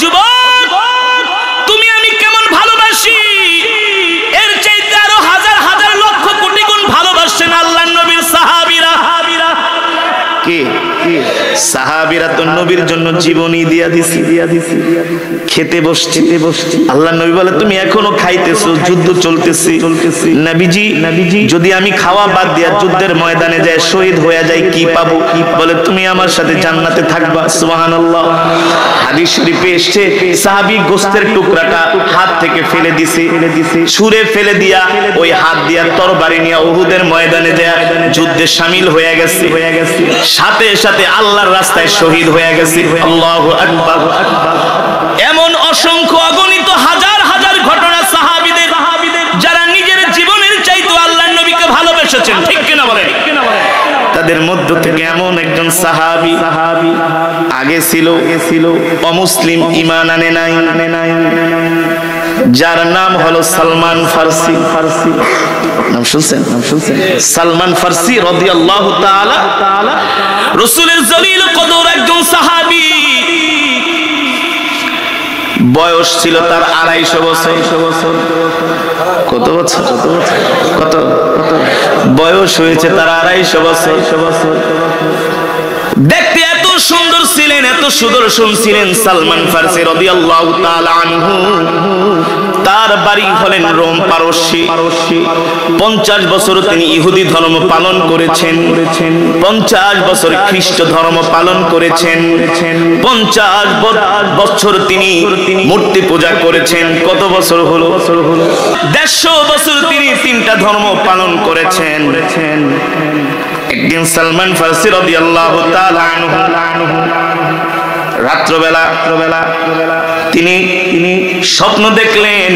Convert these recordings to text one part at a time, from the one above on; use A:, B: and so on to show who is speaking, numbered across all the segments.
A: যুবক, তুমি আমি কেমন ভালোবাসি, এর চাইতে আরো হাজার হাজার লক্ষ কোটি গুণ ভালোবাসেন আল্লাহর নবীর সাহাবীরা। কে সাহাবীরা তো নবীর জন্য জীবনই দিয়া দিছি। খেতে বসছে, আল্লাহর নবী বলে তুমি এখনো খাইতেছো, যুদ্ধ চলতেছে। নবীজি যদি আমি খাওয়া বাদ দিয়া যুদ্ধের ময়দানে যায় শহীদ হয়ে যাই কি পাবো? বলে তুমি আমার সাথে জান্নাতে থাকবা। সুবহানাল্লাহ। হাদিস শরীফে এসেছে সাহাবী গোশতের টুকরাটা হাত থেকে ফেলে দিছে, ছুঁড়ে ফেলে দিয়া ওই হাত দিয়া তরবারি নিয়ে উহুদের ময়দানে যায় যুদ্ধে শামিল হয়ে গেছে, সাথে সাথে আল্লাহর রাস্তায় শহীদ হয়ে গেছে। আল্লাহু আকবার। এমন অসংখ্য অগণিত হাজার হাজার ঘটনা সাহাবীদের যারা নিজের জীবনের চাইতে আল্লাহর নবীকে ভালোবেসেছেন, ঠিক কিনা বলেন? তাদের মধ্য থেকে এমন একজন সাহাবী আগে ছিল অমুসলিম, ঈমান আনে নাই, যার নাম হলো সালমান ফারসি। নাম শুনছেন? সালমান ফারসি রাদিয়াল্লাহু তাআলা রাসূলের জলিল কদর একজন সাহাবী। বয়স ছিল তার 250 বছর। কত বছর? কত বয়স হয়েছে তার? 250 বছর। দেখতে এত সুন্দর ছিলেন, এত সুদর্শন ছিলেন সালমান ফারসি রাদিয়াল্লাহু তাআলা আনহু। তার বাড়ি হলেন রোম, পারস্যে। 50 বছর তিনি ইহুদি ধর্ম পালন করেছেন, 50 বছর খ্রিস্ট ধর্ম পালন করেছেন, 50 বছর তিনি মূর্তি পূজা করেছেন। কত বছর হলো? 150 বছর তিনি 3টা ধর্ম পালন করেছেন। একদিন সালমান ফারসি রাদিয়াল্লাহু তাআলা আনহু রাত্রবেলা তিনি স্বপ্ন দেখলেন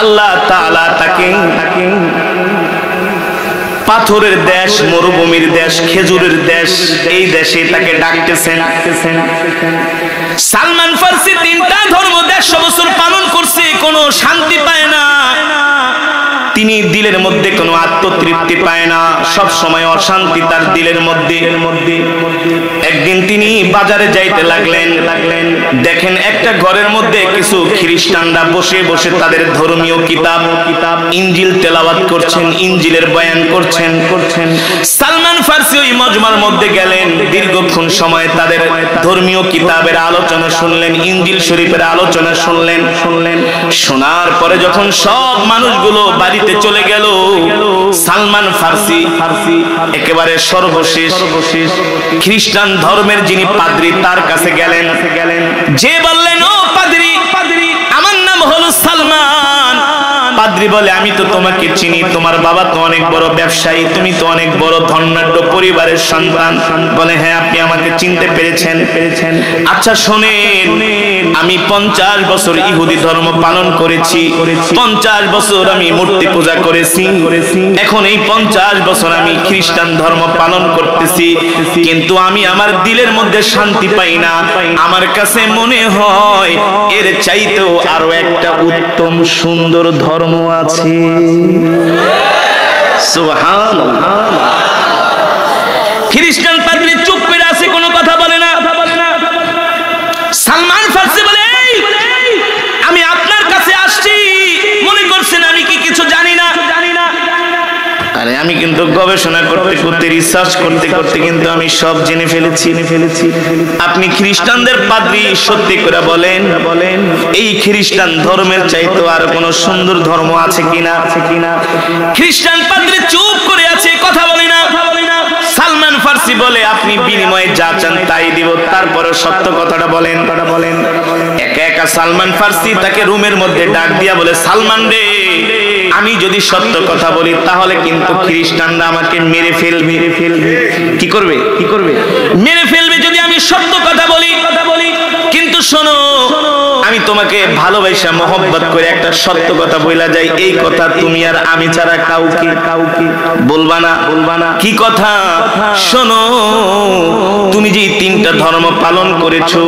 A: আল্লাহ তাআলা তাকে পাথরের দেশ, মরুভূমির দেশ, খেজুরের দেশ, এই দেশে তাকে ডাকতেছেন। সালমান ফারসি 3টা ধর্ম 150 বছর পালন করছে, কোনো শান্তি পায় না। তিনি দিলের মধ্যে কোনো আত্মতৃপ্তি পায় না, সব সময় অশান্তি তার দিলের মধ্যে। একদিন তিনি বাজারে যাইতে লাগলেন, দেখেন একটা ঘরের মধ্যে কিছু খ্রিস্টানরা বসে বসে তাদের ধর্মীয় কিতাব ইনজিল তেলাওয়াত করছেন, ইনজিলের বয়ান করছেন। সালমান ফারসি ওই মজমার মধ্যে গেলেন, দীর্ঘক্ষণ সময় তাদের ধর্মীয় কিতাবের আলোচনা শুনলেন, ইনজিল শরীফের আলোচনা শুনলেন। শোনার পরে যখন সব মানুষগুলো বাড়িতে চলে গেল, সালমান ফারসি একেবারে সর্বশেষ খ্রিস্টান ধর্মের যিনি পাদ্রী তার কাছে গেলেন, যে বললেন ও পাদ্রী, আমার নাম হলো সালমান। পাদ্রী বলে আমি তো তোমাকে চিনি, তোমার বাবা তো অনেক বড় ব্যবসায়ী, তুমি তো অনেক বড় ধনাঢ্য পরিবারের সন্তান। বলে হ্যাঁ, আপনি আমাকে চিনতে পেরেছেন। আচ্ছা শোনেন, আমি 50 বছর ইহুদি ধর্ম পালন করেছি, 50 বছর আমি মূর্তি পূজা করেছি, এখন এই 50 বছর আমি খ্রিস্টান ধর্ম পালন করতেছি, কিন্তু আমি আমার দিলের মধ্যে শান্তি পাই না। আমার কাছে মনে হয় এর চাইতেও আরো একটা উত্তম সুন্দর ধর্ম আছে। সুবহানাল্লাহ। খ্রিস্টান পাদ্রী চুপ করে আছে, কোনো কথা বলে না। সালমান ফারসি বলে আমি আপনার কাছে আসছি, মনে করছেন আমি কি কিছু জানি না? আরে আমি কিন্তু গবেষণা করতে করতে, রিসার্চ করতে করতে কিন্তু আমি সব জেনে ফেলেছি। আপনি খ্রিস্টানদের পাদ্রী, সত্যি করে বলেন এই খ্রিস্টান ধর্মের চাইতে আর কোন সুন্দর ধর্ম আছে কিনা? খ্রিস্টান পাদ্রী চুপ করে আছে, কথা বলে না। সালমান ফারসি বলে আপনি বিনিময়ে যা চান তাই দিব, তারপরে সত্য কথাটা বলেন। একা একা সালমান ফারসি তাকে রুমের মধ্যে ডাক দিয়া বলে, সালমান রে, আমি যদি সত্য কথা বলি তাহলে কিন্তু খ্রিস্টানরা আমাকে মেরে ফেলবে। কি করবে? মেরে ফেলবে যদি আমি সত্য কথা বলি। কিন্তু শোনো, আমি তোমাকে ভালোবাসা মহব্বত করে একটা সত্য কথা বইলা যাই, এই কথা তুমি আর আমি ছাড়া কাউকে বলবা না। কি কথা? শোনো, তুমি যে 3টা ধর্ম পালন করেছো,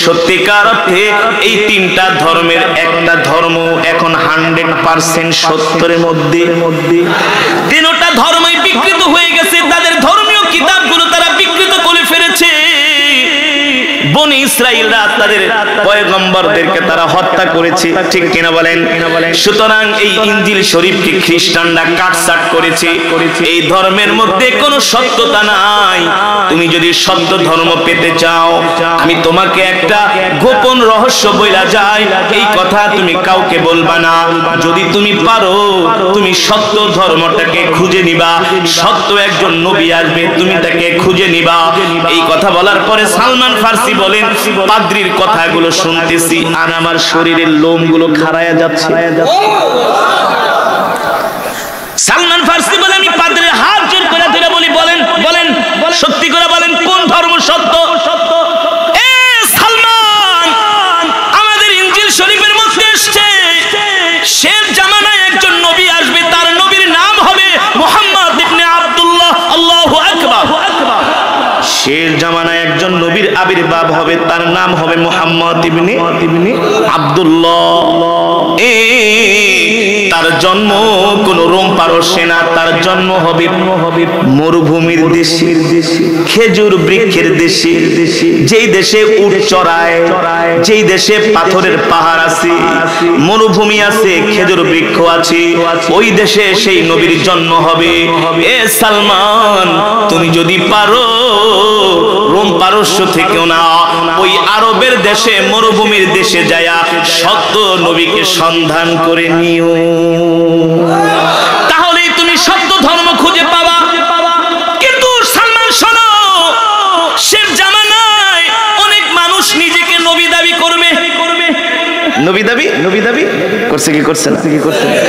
A: সত্যিকার অর্থে এই 3টা ধর্মের একটা ধর্ম এখন 100% সত্যের মধ্যে 3টা ধর্মই বিকৃত হয়ে গেছে, তাদের ধর্মীয় কিতাবগুলো তারা বিকৃত করে ফেলেছে। বনি ইসরাইলরা তাদের পয়গম্বরদেরকে তারা হত্যা করেছে, ঠিক কিনা বলেন? সুতরাং এই ইনজিল শরীফকে খ্রিস্টানরা কাটছাট করেছে। এই ধর্মের মধ্যে কোনো সত্যতা নাই। তুমি যদি সত্য ধর্ম পেতে চাও, আমি তোমাকে একটা গোপন রহস্য বইলা যাই, এই কথা তুমি কাউকে বলবা না। যদি তুমি পারো, তুমি সত্য ধর্মটাকে খুঁজে নিবা। সত্য একজন নবী আসবে, তুমি তাকে খুঁজে নিবা। এই কথা বলার পরে সালমান ফার্সি বলেন, পাদ্রীর কথাগুলো শুনতেছি আর আমার শরীরের লোমগুলো খাড়ায়া যাচ্ছে। সালমান ফার্সি বলে, আমি পাদ্রীর হাত জোর করে ধরে বলি, বলেন বলেন সত্যি করে বলেন, কোন ধর্ম সত্য? এ সালমান, আমাদের ইনজিল শরীফের মধ্যে এসেছে শেষ জামানায় একজন নবী আসবে, তার নবীর নাম হবে মুহাম্মদ ইবনে আব্দুল্লাহ। আল্লাহু আকবার। শেষ জামানায় একজন নবীর আবির্ভাব হবে, তার নাম হবে মুহাম্মদ ইবনে আব্দুল্লাহ। তার জন্ম কোন রোম পারস্যে না, তার জন্ম হবে মরুভূমির দেশে, খেজুর বৃক্ষের দেশে, যেই দেশে উট চড়ায়, যেই দেশে পাথরের পাহাড় আছে, মরুভূমি আছে, খেজুর বৃক্ষ আছে, ওই দেশে সেই নবীর জন্ম হবে। এ সালমান, তুমি যদি পারো রোম পারস্য থেকেও না, ওই আরবের দেশে মরুভূমির দেশে যায়া সত্য নবীকে সন্ধান করে নিও, তাহলেই তুমি সত্য ধর্ম খুঁজে পাবা। কিন্তু সালমান শোনো, শেষ জামানায় অনেক মানুষ নিজেকে নবী দাবি করবে। নবী দাবি করছে কি করছে না?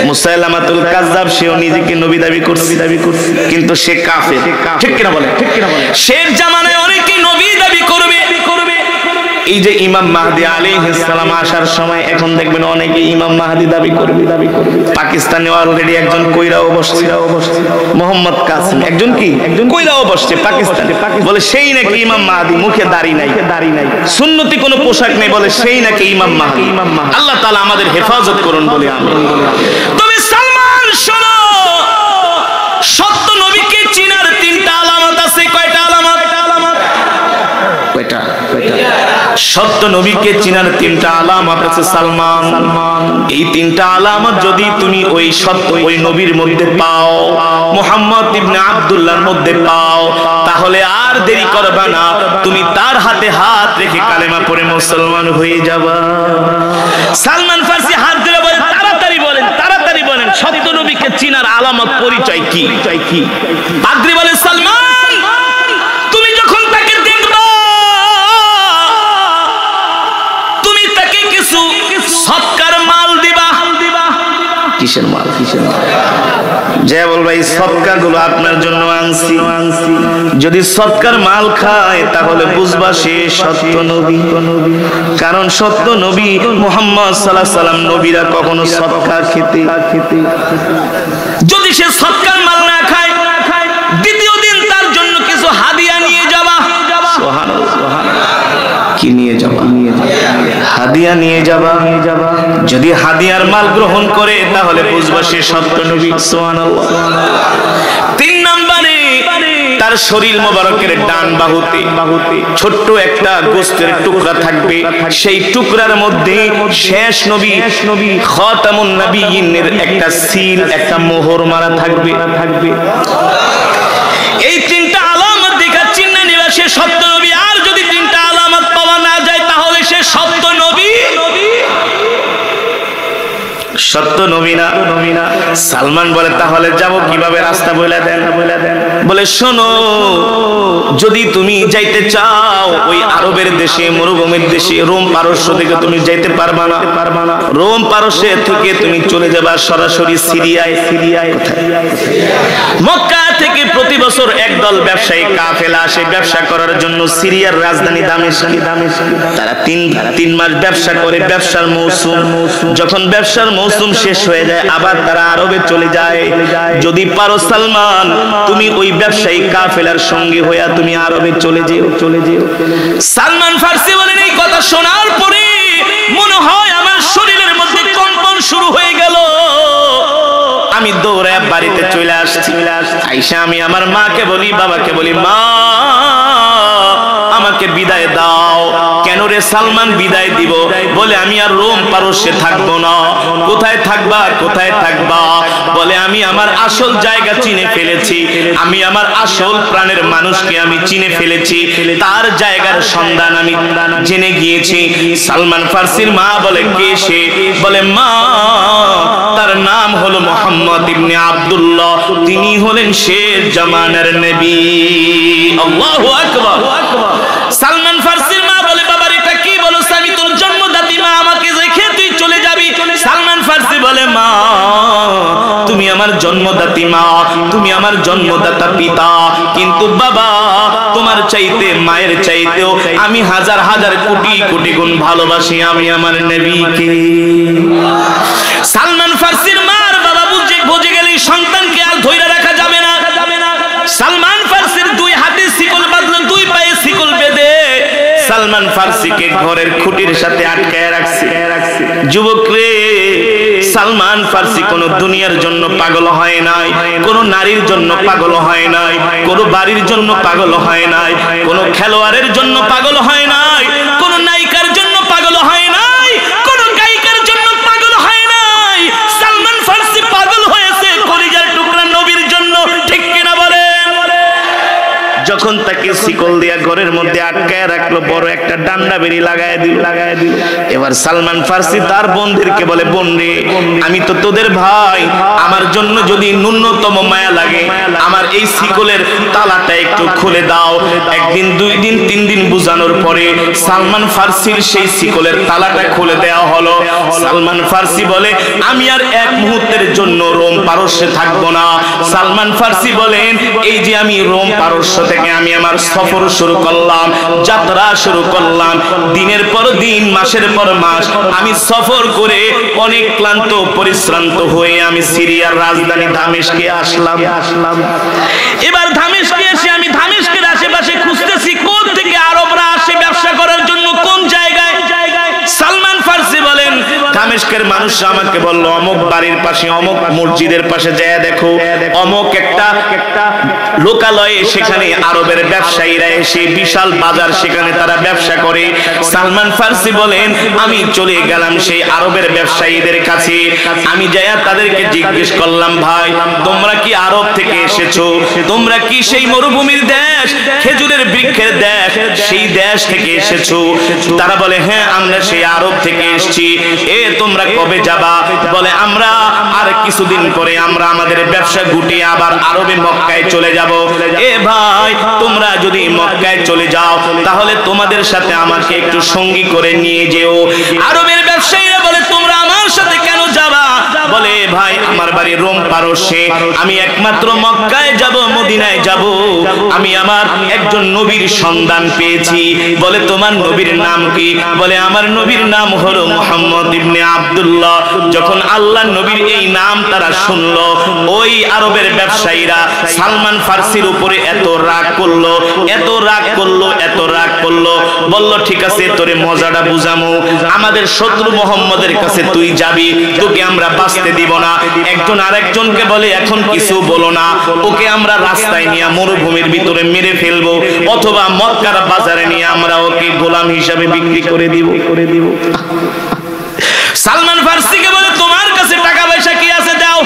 A: মুসাইলামাতুল কাযযাব, সেও নিজেকে নবী দাবি করছে, কিন্তু সে কাফের, ঠিক কিনা বলে? শেষ জামানায় অনেকে নবী দাবি করবে। এই যে ইমাম মাহদী আলাইহিস সালাম আসার সময়, এখন দেখবেন অনেকে ইমাম মাহদী দাবি করবে। পাকিস্তানে অলরেডি একজন কইরাও বসছে, মোহাম্মদ কাসিম, একজন কইরাও বসছে পাকিস্তানে, বলে সেই নাকি ইমাম মাহদী, মুখে দাড়ি নাই, সুন্নতি কোনো পোশাক নেই, বলে সেই নাকি ইমাম মাহদী। আল্লাহ তাআলা আমাদের হেফাজত করুন বলে আমিন। তবে সালমান শোনো, সত্য নবীকে চিনার তিনটা আলামত আছে। কয়টা আলামত? সত্য নবীকে চিনার তিনটা আলামত আছে সালমান। এই তিনটা আলামত যদি তুমি ওই সত্য ওই নবীর মধ্যে পাও, মুহাম্মদ ইবনে আব্দুল্লাহর মধ্যে পাও, তাহলে আর দেরি করবা না, তুমি তার হাতে হাত রেখে কালেমা পড়ে মুসলমান হয়ে যাবা। সালমান ফার্সি হাত ধরে বলেন, তাড়াতাড়ি বলেন সত্য নবীকে চিনার আলামত পরিচয় কি? পাদ্রী বলে, সালমান, তুমি যখন তাকে দেখবা, তুমি তাকে কিছু সৎকার মাল দিবা। কিসের মাল? যে বলবা এই সৎকার গুলো আপনার জন্য আনছি। যদি সৎকার মাল খায়, তাহলে বুঝবা সে সত্য নবী। কারণ সত্য নবী মুহাম্মদ সাল্লাল্লাহু আলাইহি সাল্লাম, নবীরা কখনো সৎকার খেতে, যদি সে সৎকার মাল না খায়, দ্বিতীয় দিন তার জন্য কিছু হাদিয়া নিয়ে যাবা। সুবহানাল্লাহ। কি নিয়ে যাবা? হাদিয়া নিয়ে যাবা। যদি হাদিয়ার মাল গ্রহণ করে, তাহলে বুঝবা সে সত্য নবী। সুবহানাল্লাহ। 3 নম্বরে, তার শরীর মোবারকের ডান বাহুতে ছোট্ট একটা গোশতের টুকরা থাকবে। সেই টুকরার মধ্যে শেষ নবী খাতামুন নবিয়্যিনের একটা সিল, একটা মোহর মারা থাকবে। এই 3টা আলামত দেখা চিহ্ন নিবা সে সত্য নবী। আর যদি 3টা আলামত পাওয়া না যায়, তাহলে সে সত্য নবী, সত্য নবী না। সালমান বলে, তাহলে যাব কিভাবে? রাস্তা বলে দেন। বলে, শোনো, যদি তুমি যাইতে চাও ওই আরবের দেশে, মরুভূমির দেশে, রোম পারস্য থেকে তুমি যাইতে পারবা না। রোম পারস্য থেকে তুমি চলে যাবা সরাসরি সিরিয়ায়। মক্কা থেকে প্রতি বছর একদল ব্যবসায়ী কাফেলা আসে ব্যবসা করার জন্য সিরিয়ার রাজধানী দামেস্ক। তারা 3 মাস ব্যবসা করে। ব্যবসার মৌসুম, যখন ব্যবসার মৌসুম শেষ হয়ে যায়, আবার তারা আরবে চলে যায়। যদি পারো সালমান, তুমি ওই ব্যবসায়ী কাফেলার সঙ্গে হইয়া তুমি আরবে চলে যেও। সালমান ফার্সি বলেন, এই কথা শোনার পরে মনে হয় আমার শরীরের মধ্যে কম্পন শুরু হয়ে গেল। আমি দৌড়ে বাড়িতে চলে আসছি। আইসা আমি আমার মাকে বলি, বাবাকে বলি, মা, আমাকে বিদায় দাও। কেন রে সালমান বিদায় দিব? বলে আমি আর রোম পারস্যে থাকবো না। কোথায় থাকবা, কোথায় থাকবা? বলে আমি আমার আসল জায়গা চিনে ফেলেছি, আমি আমার আসল প্রাণের মানুষকে আমি চিনে ফেলেছি, তার জায়গার সন্ধান আমি জেনে গিয়েছি। সালমান ফার্সির মা বলে কে সে? বলে মা তার নাম হলো মুহাম্মদ ইবনে আব্দুল্লাহ, তিনি হলেন শেষ জামানার নবী। আল্লাহু আকবার। সালমান ফার্সির মা বলে বাবার এটা কি বলো? আমি তোর জন্মদাত্রী মা, আমাকে রেখে তুই চলে যাবি? সালমান ফার্সি বলে মা তুমি আমার জন্মদাত্রী মা, তুমি আমার জন্মদাতা পিতা, কিন্তু বাবা তোমার চাইতে মায়ের চাইতেও আমি হাজার হাজার কোটি কোটি গুণ ভালোবাসি আমি আমার নবীকে। সালমান ফার্সির মার বাবা বুঝে গেলে সন্তানকে আর ধরে রাখা যাবে না। সালমান ফার্সির দুই হাতে শিকল বাঁধলো, দুই পায়ে শিকল বেঁধে সালমান ফার্সিকে ঘরের খুঁটির সাথে আটকায় রাখছে। যুবক রে, সালমান ফার্সি কোন দুনিয়ার জন্য পাগল হয় নাই, কোন নারীর জন্য পাগল হয় নাই, কোন বাড়ির জন্য পাগল হয় নাই, কোন খেলোয়াড়ের জন্য পাগল হয় নাই, কোন নায়িকার জন্য পাগল হয় নাই, কোন গায়িকার জন্য পাগল হয় নাই। সালমান ফার্সি পাগল হয়েছে কলিজার টুকরা নবীর জন্য। ঠিক কিনা বলেন? যখন তাকে শিকল দিয়া ঘরের মধ্যে আটকায় রাখলো, বড় একটা ডান্ডা বেরি লাগায় দিল। এবার সালমান ফার্সি তার বোনদেরকে বলে বোন রে, আমি তো তোদের ভাই, আমার জন্য যদি ন্যূনতম মায়া লাগে আমার এই শিকলের তালাটা একটু খুলে দাও। একদিন, দুই দিন, তিন দিন বুঝানোর পরে সালমান ফার্সির সেই শিকলের তালাটা খুলে দেওয়া হলো। সালমান ফার্সি বলে আমি আর এক মুহূর্তের জন্য রোম পারস্যে থাকবো না। সালমান ফার্সি বলেন এই যে আমি রোম পারস্য থেকে আমি আমার সফর শুরু করলাম, যাত্রা শুরু করলাম, দিনের পর দিন, মাসের পর মাস আমি সফর করে অনেক ক্লান্ত পরিশ্রান্ত হয়ে আমি সিরিয়ার রাজধানী দামেস্কে আসলাম। এবার দামেস্কে এসে আমি দামেস্কের আশেপাশে খুঁজতেছি কোন থেকে আরবরা আসে ব্যবসা করার জন্য, কোন জায়গায়। সালমান ফার্সি বলেন দামেস্কের মানুষরা আমাকে বলল অমুক বাড়ির পাশে, অমুক মসজিদের পাশে যায় দেখো, অমুক একটা লোকালয়ে সেখানে আরবের ব্যবসায়ীরা এসে বিশাল বাজার, সেখানে তারা ব্যবসা করে। সালমান ফার্সি বলেন আমি চলে গেলাম সেই আরবের ব্যবসায়ীদের কাছে। আমি যাইয়া তাদেরকে জিজ্ঞেস করলাম ভাই তোমরা কি আরব থেকে এসেছো? তোমরা কি সেই মরুভূমির দেশ, খেজুরের বৃক্ষের দেশ, সেই দেশ থেকে এসেছো? তারা বলে হ্যাঁ আমরা সেই আরব থেকে এসেছি। এ তোমরা কবে যাবা? বলে আমরা আর কিছুদিন পরে আমরা আমাদের ব্যবসা গুটিয়ে আবার আরবে মক্কায় চলে যাব। এ ভাই তোমরা যদি মক্কায় চলে যাও তাহলে তোমাদের সাথে আমাকে একটু সঙ্গী করে নিয়ে যেও। আরবের ব্যবসায়ীরা বলে তোমরা আমার সাথে কেন যাবা? বলে ভাই আমার বাড়ি রোম পারস্যে, আমি একমাত্র মক্কায় যাব, মদিনায় যাব, আমি আমার একজন নবীর সন্ধান পেয়েছি। বলে তোমার নবীর নাম কি? বলে আমার নবীর নাম হলো মুহাম্মদ ইবনে আব্দুল্লাহ। যখন আল্লাহর নবীর এই নাম তারা শুনলো, ওই আরবের ব্যবসায়ীরা সালমান ফার্সির উপরে এত রাগ করলো, এত রাগ করলো, এত রাগ করলো, বলল ঠিক আছে তোরে মজাটা বুঝামু, আমাদের শত্রু মুহাম্মদের কাছে তুই যাবি, তোকে আমরা বাঁচতে দিব না। একজন আরেকজনকে বলে এখন কিছু বলো না, ওকে আমরা রাস্তায় নিয়ে মরুভূমির ভিতরে মেরে ফেলবো, অথবা মক্কার বাজারে নিয়ে আমরা ওকে গোলাম হিসাবে বিক্রি করে দিব। সালমান ফার্সিকে বলে তোমার কাছে টাকা পয়সা কি আছে দাও।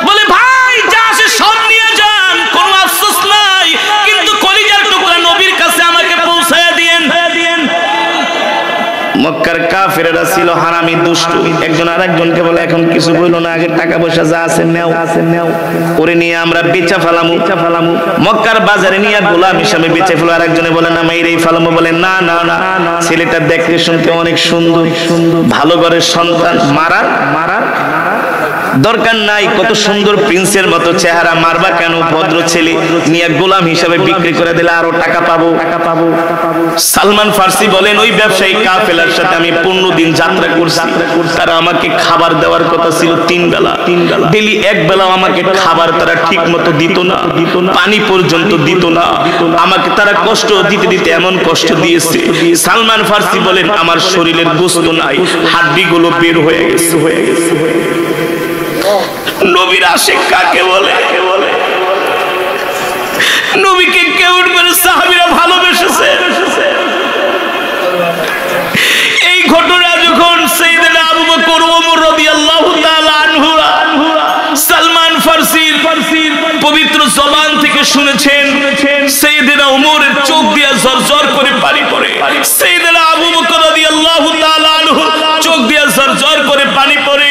A: বলে ভাই যা আছে সব নিয়ে যান, কোনো আফসোস নাই, কিন্তু কলিজার টুকরা নবীর কাছে আমাকে পৌঁছায়া দিয়েন। মক্কার কাফেররা ছিল হারামি দুষ্ট, একজন আরেকজনকে বলে এখন কিছু বইলো না, আগে টাকা পয়সা যা আছে নেও, করে নিয়ে আমরা বেচা ফেলামু। মক্কার বাজারে নিয়ে গোলাম হিসাবে বেচে ফেলো। আরেকজনে বলে না মাইরেই ফেলামু। বলে না না না, ছেলেটা দেখতে শুনতে অনেক সুন্দর, ভালো ঘরের সন্তান, মারার দরকার নাই, কত সুন্দর প্রিন্সের মতো চেহারা, মারবা কেন? ভদ্র ছেলে, নিয়ে গোলাম হিসাবে বিক্রি করে দিলে আরো টাকা পাবো। সালমান ফার্সি বলেন ওই ব্যবসায়ী কাফেলার সাথে আমি 15 দিন যাত্রা করছি, তারা আমাকে খাবার দেওয়ার কথা ছিল 3 বেলা, ডেলি 1 বেলাও আমাকে খাবার তারা ঠিক মতো দিত না, পানি পর্যন্ত দিত না, আমাকে তারা কষ্ট দিতে দিতে এমন কষ্ট দিয়েছে। সালমান ফার্সি বলেন আমার শরীরের গোশত নাই, হাড্ডিগুলো বের হয়ে গেছে। নবীর আশিক কাকে বলে? নবীকে কেমন করে সাহাবীরা ভালোবেসেছে। থেকে শুনেছেন সাইয়েদনা ওমরের চোখ দিয়ে ঝরঝর করে পানি পড়ে, সাইয়েদনা আবু বকর রাদিয়াল্লাহু তাআলা আনহু চোখ দিয়ে ঝরঝর করে পানি পড়ে।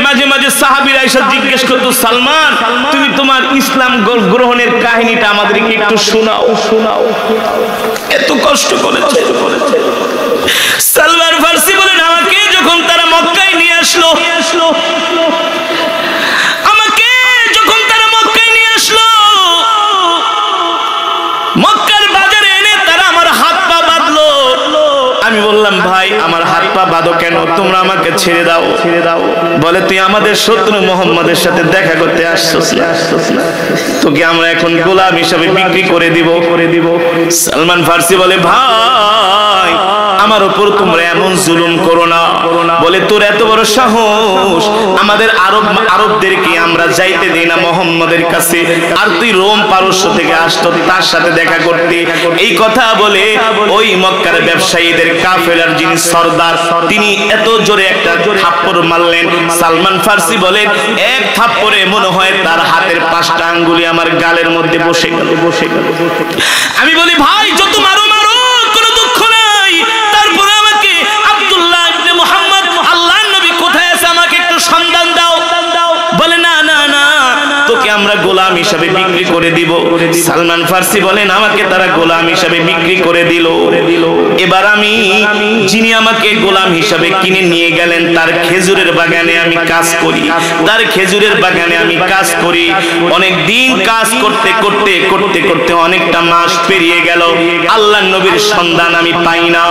A: মাঝে মাঝে সাহাবীরা এসে জিজ্ঞেস করতো, সালমান তুমি তোমার ইসলাম গ্রহণের কাহিনীটা আমাদেরকে একটু শোনাও। এত কষ্ট করেছে। সালমান ফারসি বলেন, আমাকে যখন তারা মক্কায় নিয়ে আসলো, মক্কার বাজারে এনে তারা আমার হাত পা বাঁধলো। আমি বললাম, ভাই আমার হাত পা বাঁধো কেন? তোমরা আমাকে ছেড়ে দাও। বলে, তুই আমাদের শত্রু মুহাম্মাদের সাথে দেখা করতে আসছস না? তোকে আমরা এখন গোলাম হিসাবে বিক্রি করে দিব। সালমান ফারসি বলে, ভাই আমার উপর তোমরা এমন জুলুম করো না। বলে, তোর এত বড় সাহস, আমাদের আরবদেরকে আমরা যাইতে দেই না মুহাম্মাদের কাছে, আর তুই রোম পারস্য থেকে আসতো তার সাথে দেখা করতে। এই কথা বলে ওই মক্কার ব্যবসায়ীদের কাফেলার যিনি সরদার, তিনি এত জোরে একটা থাপ্পড় মারলেন। সালমান ফারসি বলেন, এক থাপ্পড়ে মনে হয় তার হাতের 5টা আঙ্গুলি আমার গালের মধ্যে বসে গেল। আমি বলি, ভাই যত মারো মারো, কোনো দুঃখ নাই, তারপরে আমাকে আব্দুল্লাহ ইবনে মুহাম্মদ আল্লাহর নবী কোথায় আছে আমাকে একটু সন্ধান দাও। বলে, না না না, তোকে আমরা গোলাম হিসাবে বিক্রি করে দিব। সালমান ফারসি বলেন, আমাকে তারা গোলাম হিসাবে বিক্রি করে দিল। এবার আমি, যিনি আমাকে গোলাম হিসাবে কিনে নিয়ে গেলেন, তার খেজুরের বাগানে আমি কাজ করি, তার খেজুরের বাগানে আমি কাজ করি। অনেক দিন কাজ করতে করতে করতে করতে অনেকটা মাস পেরিয়ে গেল, আল্লাহর নবীর সন্ধান আমি পাই না।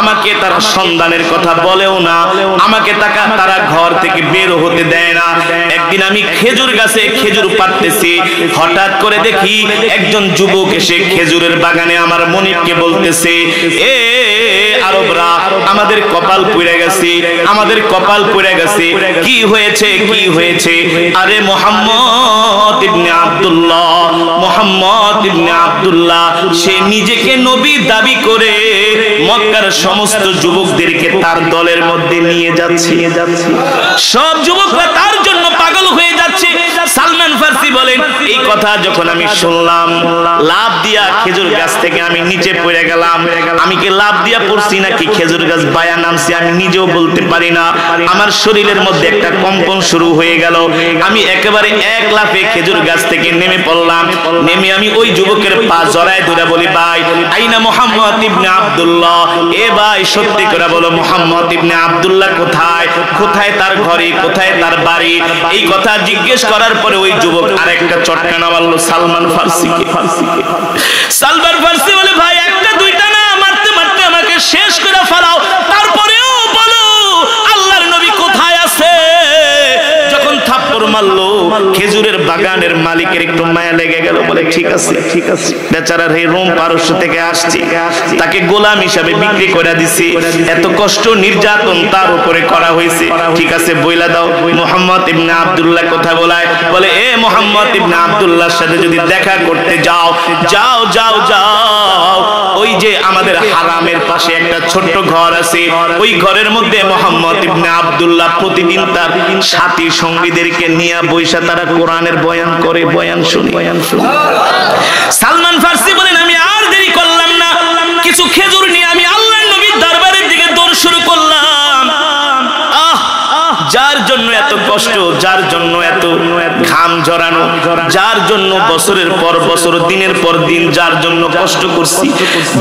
A: আমাকে তারা সন্ধানের কথা বলেও না, আমাকে তারা ঘর থেকে বের হতে দেয় না। একদিন আমি খেজুর গাছে খেজুর পাড়তেছি, হঠাৎ করে দেখি একজন যুবক এসে খেজুরের বাগানে আমার মনিবকে বলতেছে, এ আরবরা, আমাদের কপাল পুড়ে গেছে, আমাদের কপাল পুড়ে গেছে। কি হয়েছে, কি হয়েছে? আরে মুহাম্মদ ইবনে আব্দুল্লাহ, মুহাম্মদ ইবনে আব্দুল্লাহ সে নিজেকে নবী দাবি করে মক্কার সমস্ত যুবকদেরকে তার দলের মধ্যে নিয়ে যাচ্ছে। সব যুবকরা তার জন্য পাগল হয়ে যাচ্ছে। সালমান ফারসি বলেন, এই কথা যখন আমি শুনলাম, লাফ দিয়া খেজুর গাছ থেকে আমি নিচে পড়ে গেলাম। আমি কি লাফ দিয়া পড়ছি নাকি খেজুর গাছ বায়া নামছি আমি নিজেও বলতে পারি না। আমার শরীরের মধ্যে একটা কম্পন শুরু হয়ে গেল। আমি একেবারে এক লাফে খেজুর গাছ থেকে নেমে পড়লাম। নেমে আমি ওই যুবকের পা জড়ায় ধরে বলি, ভাই আইনা মুহাম্মদ ইবনে আব্দুল্লাহ, এ ভাই সত্যি করে বলো মুহাম্মদ ইবনে আব্দুল্লাহ কোথায়? কোথায় তার ঘরে, কোথায় তার বাড়ি? এই কথা জিজ্ঞেস করার পরে ওই যুবক আরেকটা চটকানা মারলো সালমান ফারসিকে। সালমান ফারসি বলে, ভাই একটা দুইটা না, মারতে মারতে আমাকে শেষ করে ফেলাও, তারপরেও বলো আল্লাহর নবী কোথায় আছে। যখন থাপ্পড় মারলো, খেজুরের বাগানের মালিকের একটু মায়া লেগে গেল। বলে, ঠিক আছে ঠিক আছে, বেচারা রে রোম পারস্য থেকে আসছে, তাকে গোলাম হিসাবে বিক্রি করে দিছি, এত কষ্ট নির্যাতন তার উপরে করা হয়েছে, ঠিক আছে বইলা দাও মুহাম্মদ ইবনে আব্দুল্লাহ কথা বলায়। বলে, এ মুহাম্মদ ইবনে আব্দুল্লাহর সাথে যদি দেখা করতে যাও, যাও যাও যাও, ওই যে আমাদের হারামের পাশে একটা ছোট্ট ঘর আছে, ওই ঘরের মধ্যে মুহাম্মদ ইবনে আব্দুল্লাহ প্রতিদিন তার সাথী সঙ্গীদেরকে নিয়ে বৈশা তারা কোরআনের বয়ান করে, বয়ান শুনি। সালমান ফারসি বলেন, আমি আর দেরি করলাম না, কিছু খেজুর নিয়ে আমি আল্লাহর নবীর দরবারের দিকে দৌড় শুরু করলাম। যার জন্য এত কষ্ট, যার জন্য এত ঘাম ঝরানো, যার জন্য বছরের পর বছর, দিনের পর দিন যার জন্য কষ্ট করছি,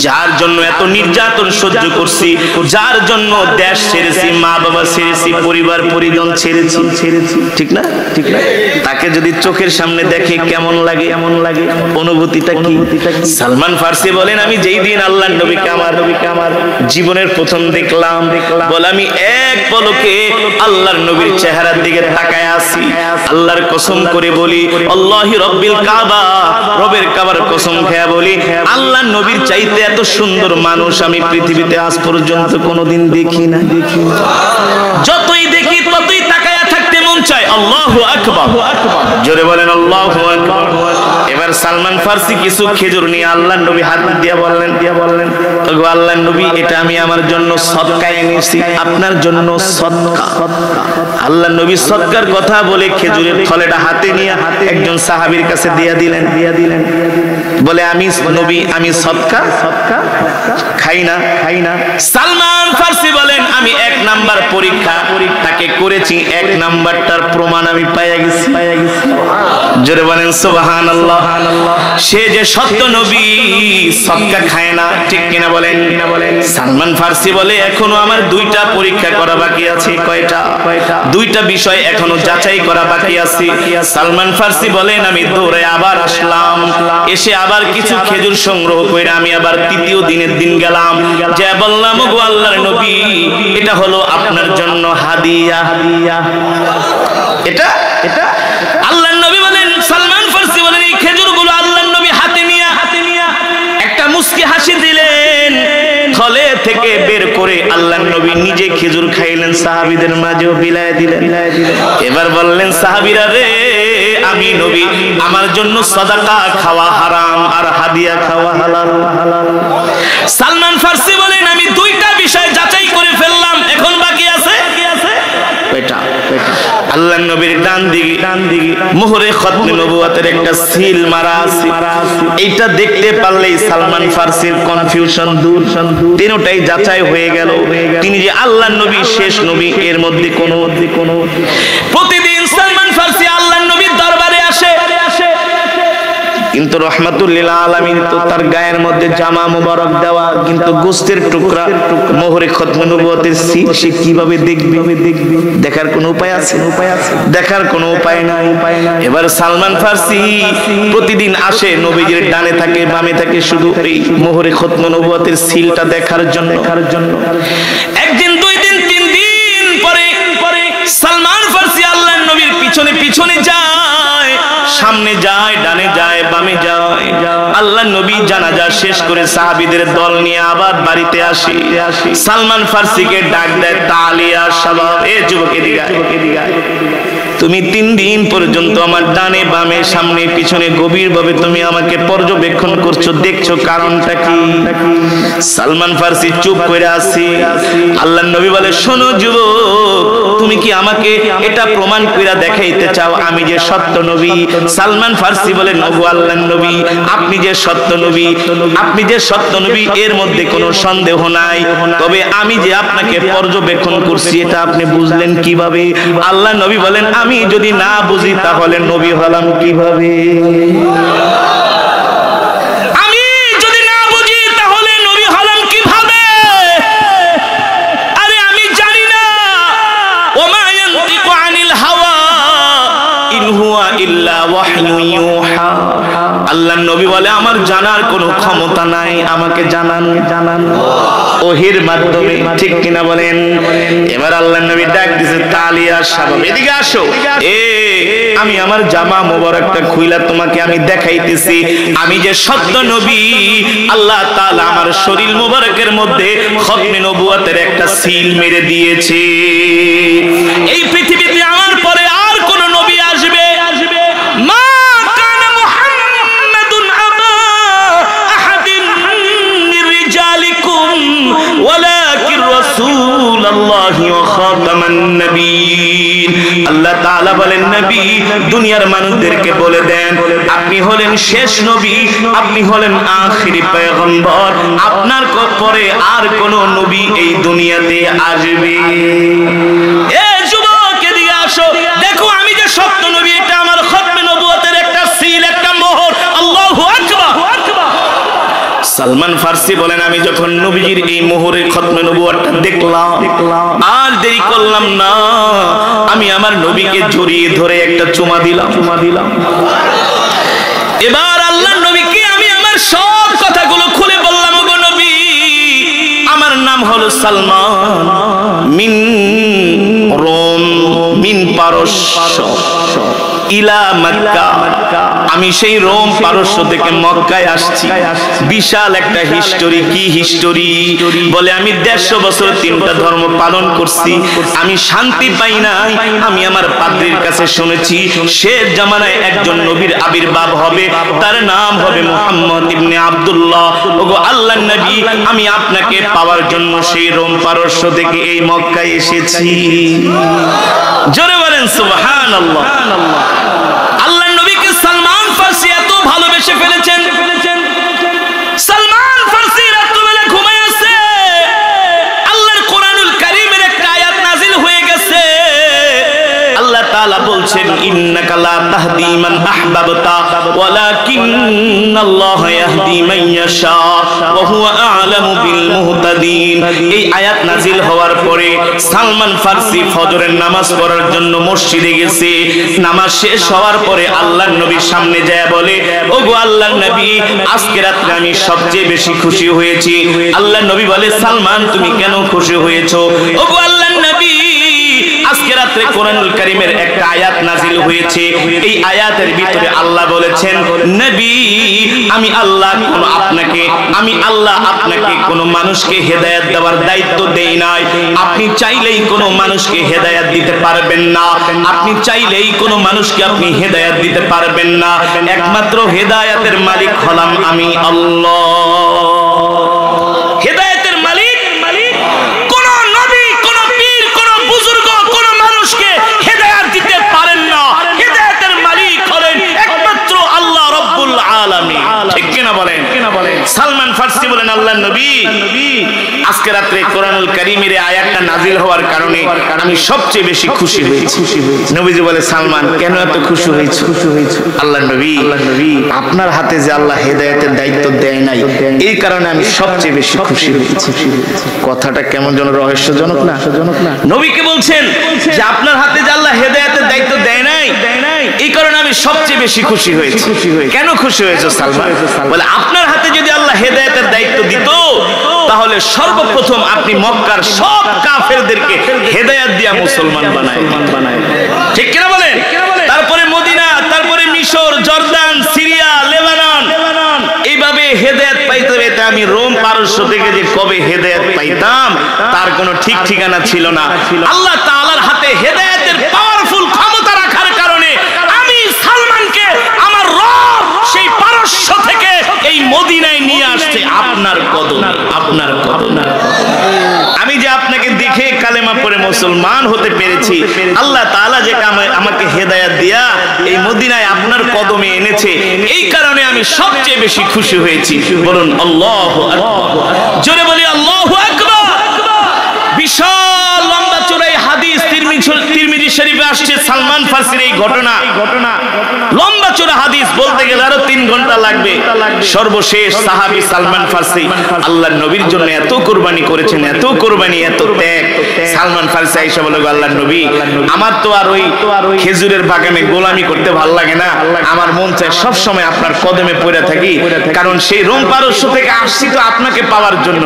A: যার জন্য এত নির্যাতন সহ্য করছি, যার জন্য দেশ ছেড়েছি, মা বাবা ছেড়েছি, পরিবার পরিজন ছেড়েছি, ঠিক না? ঠিক না? তাকে যদি চোখের সামনে দেখে কেমন লাগে, এমন লাগে, অনুভূতিটা কি? সালমান ফারসি বলেন, আমি যেই দিন আল্লাহর নবীকে আমার জীবনের প্রথম দেখলাম, বলে আমি এক পলকে আল্লাহর নবীর চেহারার দিকে তাকায় আছি। আল্লাহর কসম করে বলি, আল্লাহি রব্বিল কাবা, রবের কাবার কসম খেয়ে বলি, আল্লাহর নবীর চাইতে এত সুন্দর মানুষ আমি পৃথিবীতে আজ পর্যন্ত কোনোদিন দেখি না। যতই দেখি ততই তাকায়া থাকতে মন চায়। আল্লাহু আকবার, জোরে বলেন আল্লাহু আকবার। এবার সালমান ফারসি কিছু খেজুর নিয়ে আল্লাহর নবী হাত দিয়ে বললেন, ওগো আল্লাহর নবী, এটা আমি আমার জন্য সদকা এনেছি, আপনার জন্য সদকা। আল্লাহ নবী সদকার কথা বলে খেজুরের থলেটা হাতে নিয়ে একজন সাহাবীর কাছে দিয়ে দিলেন বলে আমি নবী আমি সদকা খাই না সালমান ফারসি বলেন আমি এক নাম্বার পরীক্ষা তাকে করেছি, এক নাম্বারটার প্রমাণ আমি পাইয়া গেছি। জোরে বলেন সুবহানাল্লাহ। সে যে সত্য নবী সদকা খায় না, ঠিক কিনা বলেন? সালমান ফারসি বলে এখনো আমার দুইটা পরীক্ষা করা বাকি আছে। কয়টা? দুইটা বিষয় এখনো যাচাই করা বাকি আছে। সালমান ফারসি বলেন আমি দৌড়ে আবার আসলাম, এসে আবার কিছু খেজুর সংগ্রহ করে আমি আবার তৃতীয় দিনের দিন গেলাম, যে বললাম গো আল্লাহর নবী এটা হলো আপনার জন্য হাদিয়া। এটা আল্লাহর নবী বলেন, সালমান ফারসি বলেন এই খেজুরগুলো আল্লাহর নবী হাতে নিয়ে একটা মুস্কি হাসি দিলেন, থলে থেকে বের করে আল্লাহর নবী নিজে খেজুর খাইলেন, সাহাবীদের মাঝেও বিলায় দিলেন। এবার বললেন সাহাবীরা রে, আমি নবী আমার জন্য সাদাকা খাওয়া হারাম আর হাদিয়া খাওয়া হালাল। সালমান ফারসি বলেন আমি দুইটা বিষয় যাচাই করে ফেললাম, এখন বাকি আছে আল্লাহর নবীর ডান দিকে মোহরে খতমে নবুয়তের একটা সিল মারা আছে। এইটা দেখতে পারলেই সালমান ফারসির কনফিউশন দূর, তিনটাই যাচাই হয়ে গেল তিনি যে আল্লাহর নবী শেষ নবী, এর মধ্যে কোনো প্রতিদিন সালমান ফারসি আল্লাহর নবীর দরবারে আসে, কিন্তু রহমাতুল লিল আলামিন তো তার গায়ের মধ্যে জামা মুবারক দেওয়া, কিন্তু গোস্তের টুকরা মোহরে খতমে নবুয়তের সিল সে কিভাবে দেখবে? দেখার কোনো উপায় আছে? দেখার কোনো উপায় নাই। এবার সালমান ফারসি প্রতিদিন আসে, নবীজির ডানে থাকে বামে থাকে, শুধু এই মোহরে খতমে নবুয়তের সিলটা দেখার জন্য। একদিন, দুই দিন, তিন দিন পরে সালমান ফারসি আল্লাহর নবীর পিছনে যায়, সামনে যায়, ডানে যায়, বামে যায়। আল্লাহর নবী জানাজা শেষ করে সাহাবীদের দল নিয়ে আবার বাড়িতে আসে। সালমান ফারসিকে ডাক দেয়, তালিয়া শাবাব, এ যুবক এদিকে আয়। তুমি 3 দিন পর্যন্ত আমার ডানে বামে সামনে পিছনে গভীরভাবে তুমি আমাকে পর্যবেক্ষণ করছো, দেখছো, কারণটা কি? সালমান ফারসি চুপ করে আছে। আল্লাহর নবী বলে, শোনো যুবক, তুমি কি আমাকে এটা প্রমাণ করে দেখাইতে চাও আমি যে সত্য নবী? সালমান ফারসি বলে, ওগো আল্লাহর নবী আপনি যে সত্য নবী এর মধ্যে কোনো সন্দেহ নাই, তবে আমি যে আপনাকে পর্যবেক্ষণ করছি এটা আপনি বুঝলেন কিভাবে? আল্লাহর নবী বলেন, আমি যদি না বুঝি তাহলে নবী হলাম কিভাবে? আমি যদি না বুঝি তাহলে নবী হলাম কিভাবে? আরে আমি জানি না। ওমা ইয়ানতিকু আনিল হাওয়া ইন হুয়া ইল্লা ওয়াহয়ু ইউহা। আল্লাহর নবী বলে, আমার জানার কোনো ক্ষমতা নাই, আমাকে জানান ওহির মাধ্যমে, ঠিক কিনা বলেন? এবার আল্লাহর নবী ডাক দিয়েছে, তালিয়া শাবাব, এদিকে আসো। আমি আমার জামা মোবারকটা খুইলা তোমাকে আমি দেখাইতেছি, আমি যে সত্য নবী। আল্লাহ তাআলা আমার শরীর মোবারকের মধ্যে খতমে নবুয়তের একটা সিল মেরে দিয়েছে। এই পৃথিবীতে আমার পরে আর কোন নবী আসবে মা কানা মুহাম্মাদুন আবা আহাদিন মির রিজালিকুম ওয়ালাকিন রাসূলুল্লাহি ওয়া খাতামান নবিয়্যিন। আল্লাহ তাআলা বলেন, নবী দুনিয়ার মানুষদেরকে বলে দেন আপনি হলেন শেষ নবী, আপনি হলেন আখিরি পয়গম্বর, আপনার পরে আর কোন নবী এই দুনিয়াতে আসবে। এ যুবক এদিকে আসো, দেখো আমি যে সত্য নবী, এটা আমার খতমে নবুয়তের একটা সিল, একটা মোহর। আল্লাহু আকবার। সালমান ফারসি বলেন, আমি যখন নবীজির এই মোহরের খতমে নবুয়তটা দেখলাম আর দেরি করলাম না, আমি আমার নবীকে জড়িয়ে ধরে একটা চুমা দিলাম। এবার আল্লাহর নবীকে আমি আমার সব কথাগুলো খুলে বললাম, ওগো নবী আমার নাম হলো সালমান, মিন রোম, মিন পারস্য, ইলা মক্কা। আমি সেই রোম পারস্য থেকে মক্কায় আসছি। বিশাল একটা হিস্টোরি। কি হিস্টোরি? বলে আমি 150 বছর 3টা ধর্ম পালন করছি, আমি শান্তি পাই নাই। আমি আমার পাদ্রীর কাছে শুনেছি শেষ জামানায় একজন নবীর আবির্ভাব হবে, তার নাম হবে মুহাম্মদ ইবনে আব্দুল্লাহ। ওগো আল্লাহর নবী, আমি আপনাকে পাওয়ার জন্য সেই রোম পারস্য থেকে এই মক্কায় এসেছি। জোরে বলেন সুবহানাল্লাহ। আল্লাহর নবীকে সালমান ফারসি এত ভালোবেসে ফেলেছেন। সালমান ফারসি রাত্রিবেলা ঘুমায় আছে, আল্লাহর কোরআনুল কারীমের একটা আয়াত নাযিল হয়ে গেছে। আল্লাহ তাআলা বলছেন ইন্নাকা লা তাহদি মান আহবাবতা ওয়ালাকিন্নাল্লাহা ইয়াহদি মান ইয়াশা ওয়া হুয়া আ'লামু বিল মুহতাদিন। এই আয়াত নাযিল হওয়ার পরে সালমান ফারসি ফজরের নামাজ পড়ার জন্য মসজিদে গেছে। নামাজ শেষ হওয়ার পরে আল্লাহর নবীর সামনে যায় বলে, ওগো আল্লাহর নবী, আজকে রাতে আমি সবচেয়ে বেশি খুশি হয়েছি। আল্লাহর নবী বলে, সালমান তুমি কেন খুশি হয়েছো? ওগো আল্লাহর নবী, আজকে রাতে কোরআনুল কারীমের একটা আয়াত নাযিল হয়েছে। এই আয়াতের ভিতরে আল্লাহ বলেছেন, নবী আমি আল্লাহ আপনাকে কোনো মানুষকে হেদায়েত দেওয়ার দায়িত্ব দেই নাই। আপনি চাইলেই কোনো মানুষকে হেদায়েত দিতে পারবেন না। আপনি চাইলেই কোনো মানুষকে আপনি হেদায়েত দিতে পারবেন না। একমাত্র হেদায়েতের মালিক হলাম আমি আল্লাহ। হেদায়েতের মালিক কোন নবী, কোন পীর, কোন বুজুর্গ কোন মানুষকে হেদায়েত দিতে পারেন না। হেদায়েতের মালিক হলেন একমাত্র আল্লাহ রাব্বুল আলামিন। ঠিক কিনা বলেন? সালমান ফারসি বলেন, আল্লাহর নবী, আজকে রাতে কোরআনুল কারীমের আয়াতটা নাযিল হওয়ার কারণে আমি সবচেয়ে বেশি খুশি হয়েছি। নবীজি বলে, সালমান কেন এত খুশি হয়েছো? আল্লাহর নবী, আপনার হাতে যে আল্লাহ হেদায়েতের দায়িত্ব দেয় নাই, এই কারণে আমি সবচেয়ে বেশি খুশি হয়েছি। কথাটা কেমন যেন রহস্যজনক না? নবীকে বলছেন যে আপনার হাতে যে আল্লাহ হেদায়েতের দায়িত্ব দেয় নাই, এই কারণে আমি সবচেয়ে বেশি খুশি হয়েছি। কেন খুশি হয়েছো সালমান? বলে, আপনার হাতে যদি আল্লাহ হেদায়েতের দায়িত্ব দিত, তাহলে সর্বপ্রথম আপনি মক্কার সব কাফেরদেরকে হেদায়েত দিয়া মুসলমান বানায়। ঠিক কিনা বলেন? তারপরে মদিনা, তারপরে মিশর, জর্দান, সিরিয়া, লেবানন, এইভাবে হেদায়েত পাইতে পাইতে আমি রোম পারস্য থেকে যে কবে হেদায়েত পাইতাম তার কোনো ঠিক ঠিকানা ছিল না। আল্লাহ তাআলার হাতে হেদায়েতের পাওয়ারফুল ক্ষমতা রাখার কারণে আমি সালমানকে আমার রব সেই পারস্য থেকে এই মদিনায় নিয়ে আসছে আপনার কদমে। আপনার কদমে আমি যে আপনাকে দেখে কালেমা পড়ে মুসলমান হতে পেরেছি, আল্লাহ তাআলা যে আমাকে হেদায়েত দিয়া এই মদিনায় আপনার কদমে এনেছে, এই কারণে আমি সবচেয়ে বেশি খুশি হয়েছি। বলুন আল্লাহু আকবার। জোরে বলি আল্লাহু আকবার। বিশাল লম্বা চড়াই হাদিস তিরমিজি শরীফে আসছে সালমান ফারসির এই ঘটনা। লম্বা চড়া হাদিস, বলতে গেলে আরো 3 ঘন্টা লাগবে। সর্বশেষ সাহাবী সালমান ফারসি আল্লাহর নবীর জন্য এত কুরবানি করেছেন, এত কুরবানি, এত ত্যাগ। সালমান ফারসি আয়েশা বলে, আল্লাহর নবী, আমার তো আর ওই খেজুরের বাগানে গোলামি করতে ভালো লাগে না। আমার মন চায় সব সময় আপনার কদমে পড়ে থাকি, কারণ সেই রোম পারস্য থেকে আসছি তো আপনাকে পাওয়ার জন্য।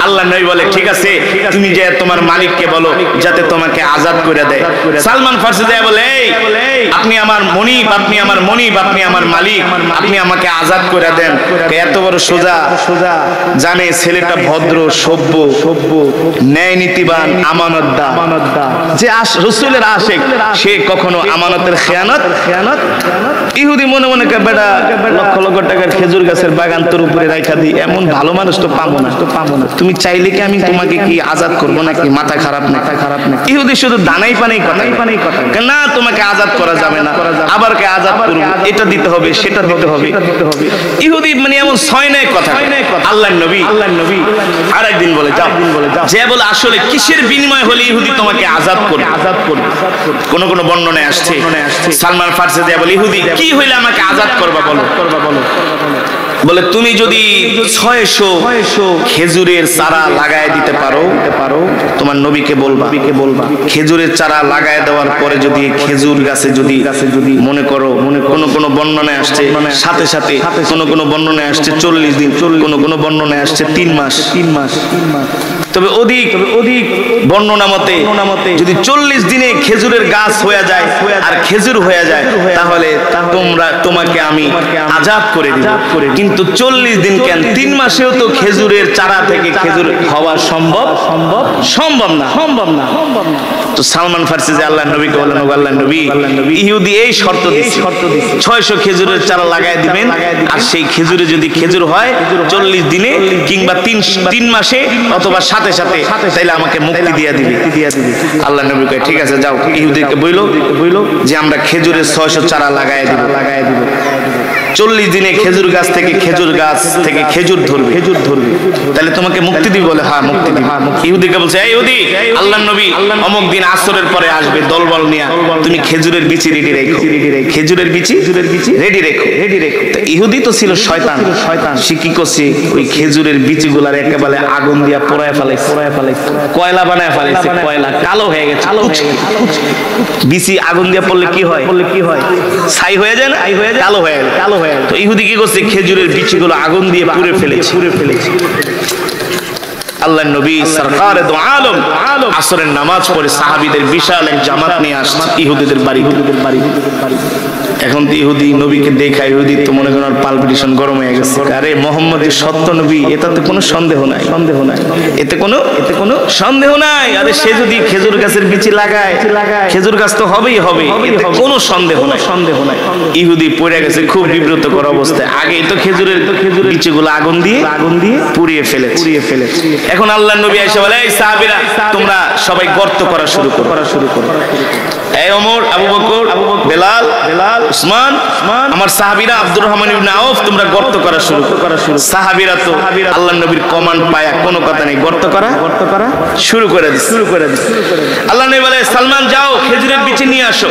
A: আল্লাহর নবী বলে, ঠিক আছে, তুমি যে তোমার মালিককে বলো যাতে তোমাকে আজাদ করে দেয়। সালমান ফারসি যায় বলে, আপনি আমার মনিব, আপনি আমার মনিব, আপনি আমার মালিক, আপনি আমাকে আজাদ করে দেন। এত বড় সোজা জানে ছেলেটা ভদ্র, সভ্য, ন্যায় নীতিবান, আমানতদার। যে রাসূলের আশিক, সে কখনো আমানতের খেয়ানত। ইহুদি মনে মনে কে, বেটা লক্ষ লক্ষ টাকার খেজুর গাছের বাগান তোর উপরে রাখা দিই, এমন ভালো মানুষ তো পাবো না। তুমি চাইলে কি আমি তোমাকে কি আজাদ করবো নাকি? মাথা খারাপ না? ইহুদি শুধু দানাই পানি কথা না, তোমাকে আজাদ করা যাবে না। আবার কে আজাদ করবো, এটা দিতে হবে, সেটা দিতে হবে। ইহুদি মানে এমন ছয় নাই কথা। আল্লাহর নবী আরেকদিন বলে, যাও যে বলে, আসলে কিসের বিনিময় হলে ইহুদি তোমাকে আজাদ করবে? কোন কোন বর্ণনায় আসছে সালমান ফারসি দেয়া বলে, ইহুদি কি হইলে আমাকে আজাদ করবা বলো? বলে, তুমি যদি 600 খেজুরের চারা লাগায় দিতে পারো, তোমার নবীকে বলবা খেজুরের চারা লাগায় দেওয়ার পরে যদি খেজুর গাছে যদি মনে করো, কোন বর্ণনায় আসছে সাথে সাথে, কোন বর্ণনায় আসছে 40 দিন, কোন বর্ণনায় আসছে 3 মাস। তবে অধিক বর্ণনা মতে যদি 40 দিনে খেজুরের গাছ হয়ে যায় আর খেজুর হয়ে যায় তাহলে তোমাকে আমি আজাদ করে দিব। কিন্তু 40 দিন কেন, 3 মাসেও তো খেজুরের চারা থেকে খেজুর হওয়া সম্ভব না। তো সালমান ফার্সি যে আল্লাহর নবীকে বললেন, ও আল্লাহর নবী, ইহুদি এই শর্ত দিয়েছে 600 খেজুরের চারা লাগায় দিবেন, আর সেই খেজুরে যদি খেজুর হয় 40 দিনে কিংবা 3 মাসে অথবা সাথে সাথে, তাইলে আমাকে মুক্তি দিয়ে দিবে। আল্লাহর নবী কয় ঠিক আছে, যাও ইহুদিকে বইলো যে আমরা খেজুরের 600 চারা লাগায় দিব। 40 দিনে খেজুর গাছ থেকে খেজুর ধরবে, তাহলে তোমাকে মুক্তি দিবে। বলে হ্যাঁ মুক্তি দিবে। ইহুদিকে বলছে, এই ইহুদি, আল্লাহর নবী অমুক দিন আসরের পরে আসবে দলবল নিয়ে, তুমি খেজুরের বিচি রেডি রেখো, খেজুরের বিচি রেডি রেখো। তো ইহুদি তো ছিল শয়তান, সে কি করছে, ওই খেজুরের বিচিগুলার একেবারে আগুন দিয়া পোড়ায় ফেলাইছে, কয়লা বানায় ফেলাইছে, কয়লা কালো হয়ে গেছে। বিচি আগুন দিয়া পড়লে কি হয়, ছাই হয়ে যায় না, কালো হয়ে গেল। তো ইহুদি কি করছে, খেজুরের বিচিগুলো আগুন দিয়ে পুড়ে ফেলেছে। আল্লাহর নবী সরকারে দো আলম আসরের নামাজ পড়ে সাহাবীদের বিশাল এক জামাত নিয়ে আসছে ইহুদিদের বাড়ি। এখন তো ইহুদি নবীকে দেখা, ইহুদি তো মনে করেন পালপিটেশন গরম হয়ে গেছে। আরে মোহাম্মদ সত্য নবী, এটাতে কোনো সন্দেহ নাই, এতে কোনো সন্দেহ নাই। আরে সে যদি খেজুর গাছের বিচি লাগায়, খেজুর গাছ তো হবেই হবে, এতে কোনো সন্দেহ নাই। ইহুদি পড়ে গেছে খুব বিব্রতকর অবস্থায়। আগেই তো খেজুরের বিচিগুলো আগুন দিয়ে পুড়িয়ে ফেলেছে। এখন আল্লাহর নবী এসে বলে, এই সাহাবীরা তোমরা সবাই গর্ত করা শুরু করো। এই ওমর, আবু বকর, বেলাল, উসমান, আমার সাহাবীরা আব্দুর রহমান ইবনে আউফ, তোমরা গর্ত করা শুরু করো। সাহাবীরা তো আল্লাহর নবীর কমান্ড পায়া কোনো কথা নেই, গর্ত করা শুরু করে দিছে। আল্লাহর নবী বলে, সালমান যাও খেজুরের বিচি নিয়ে আসো।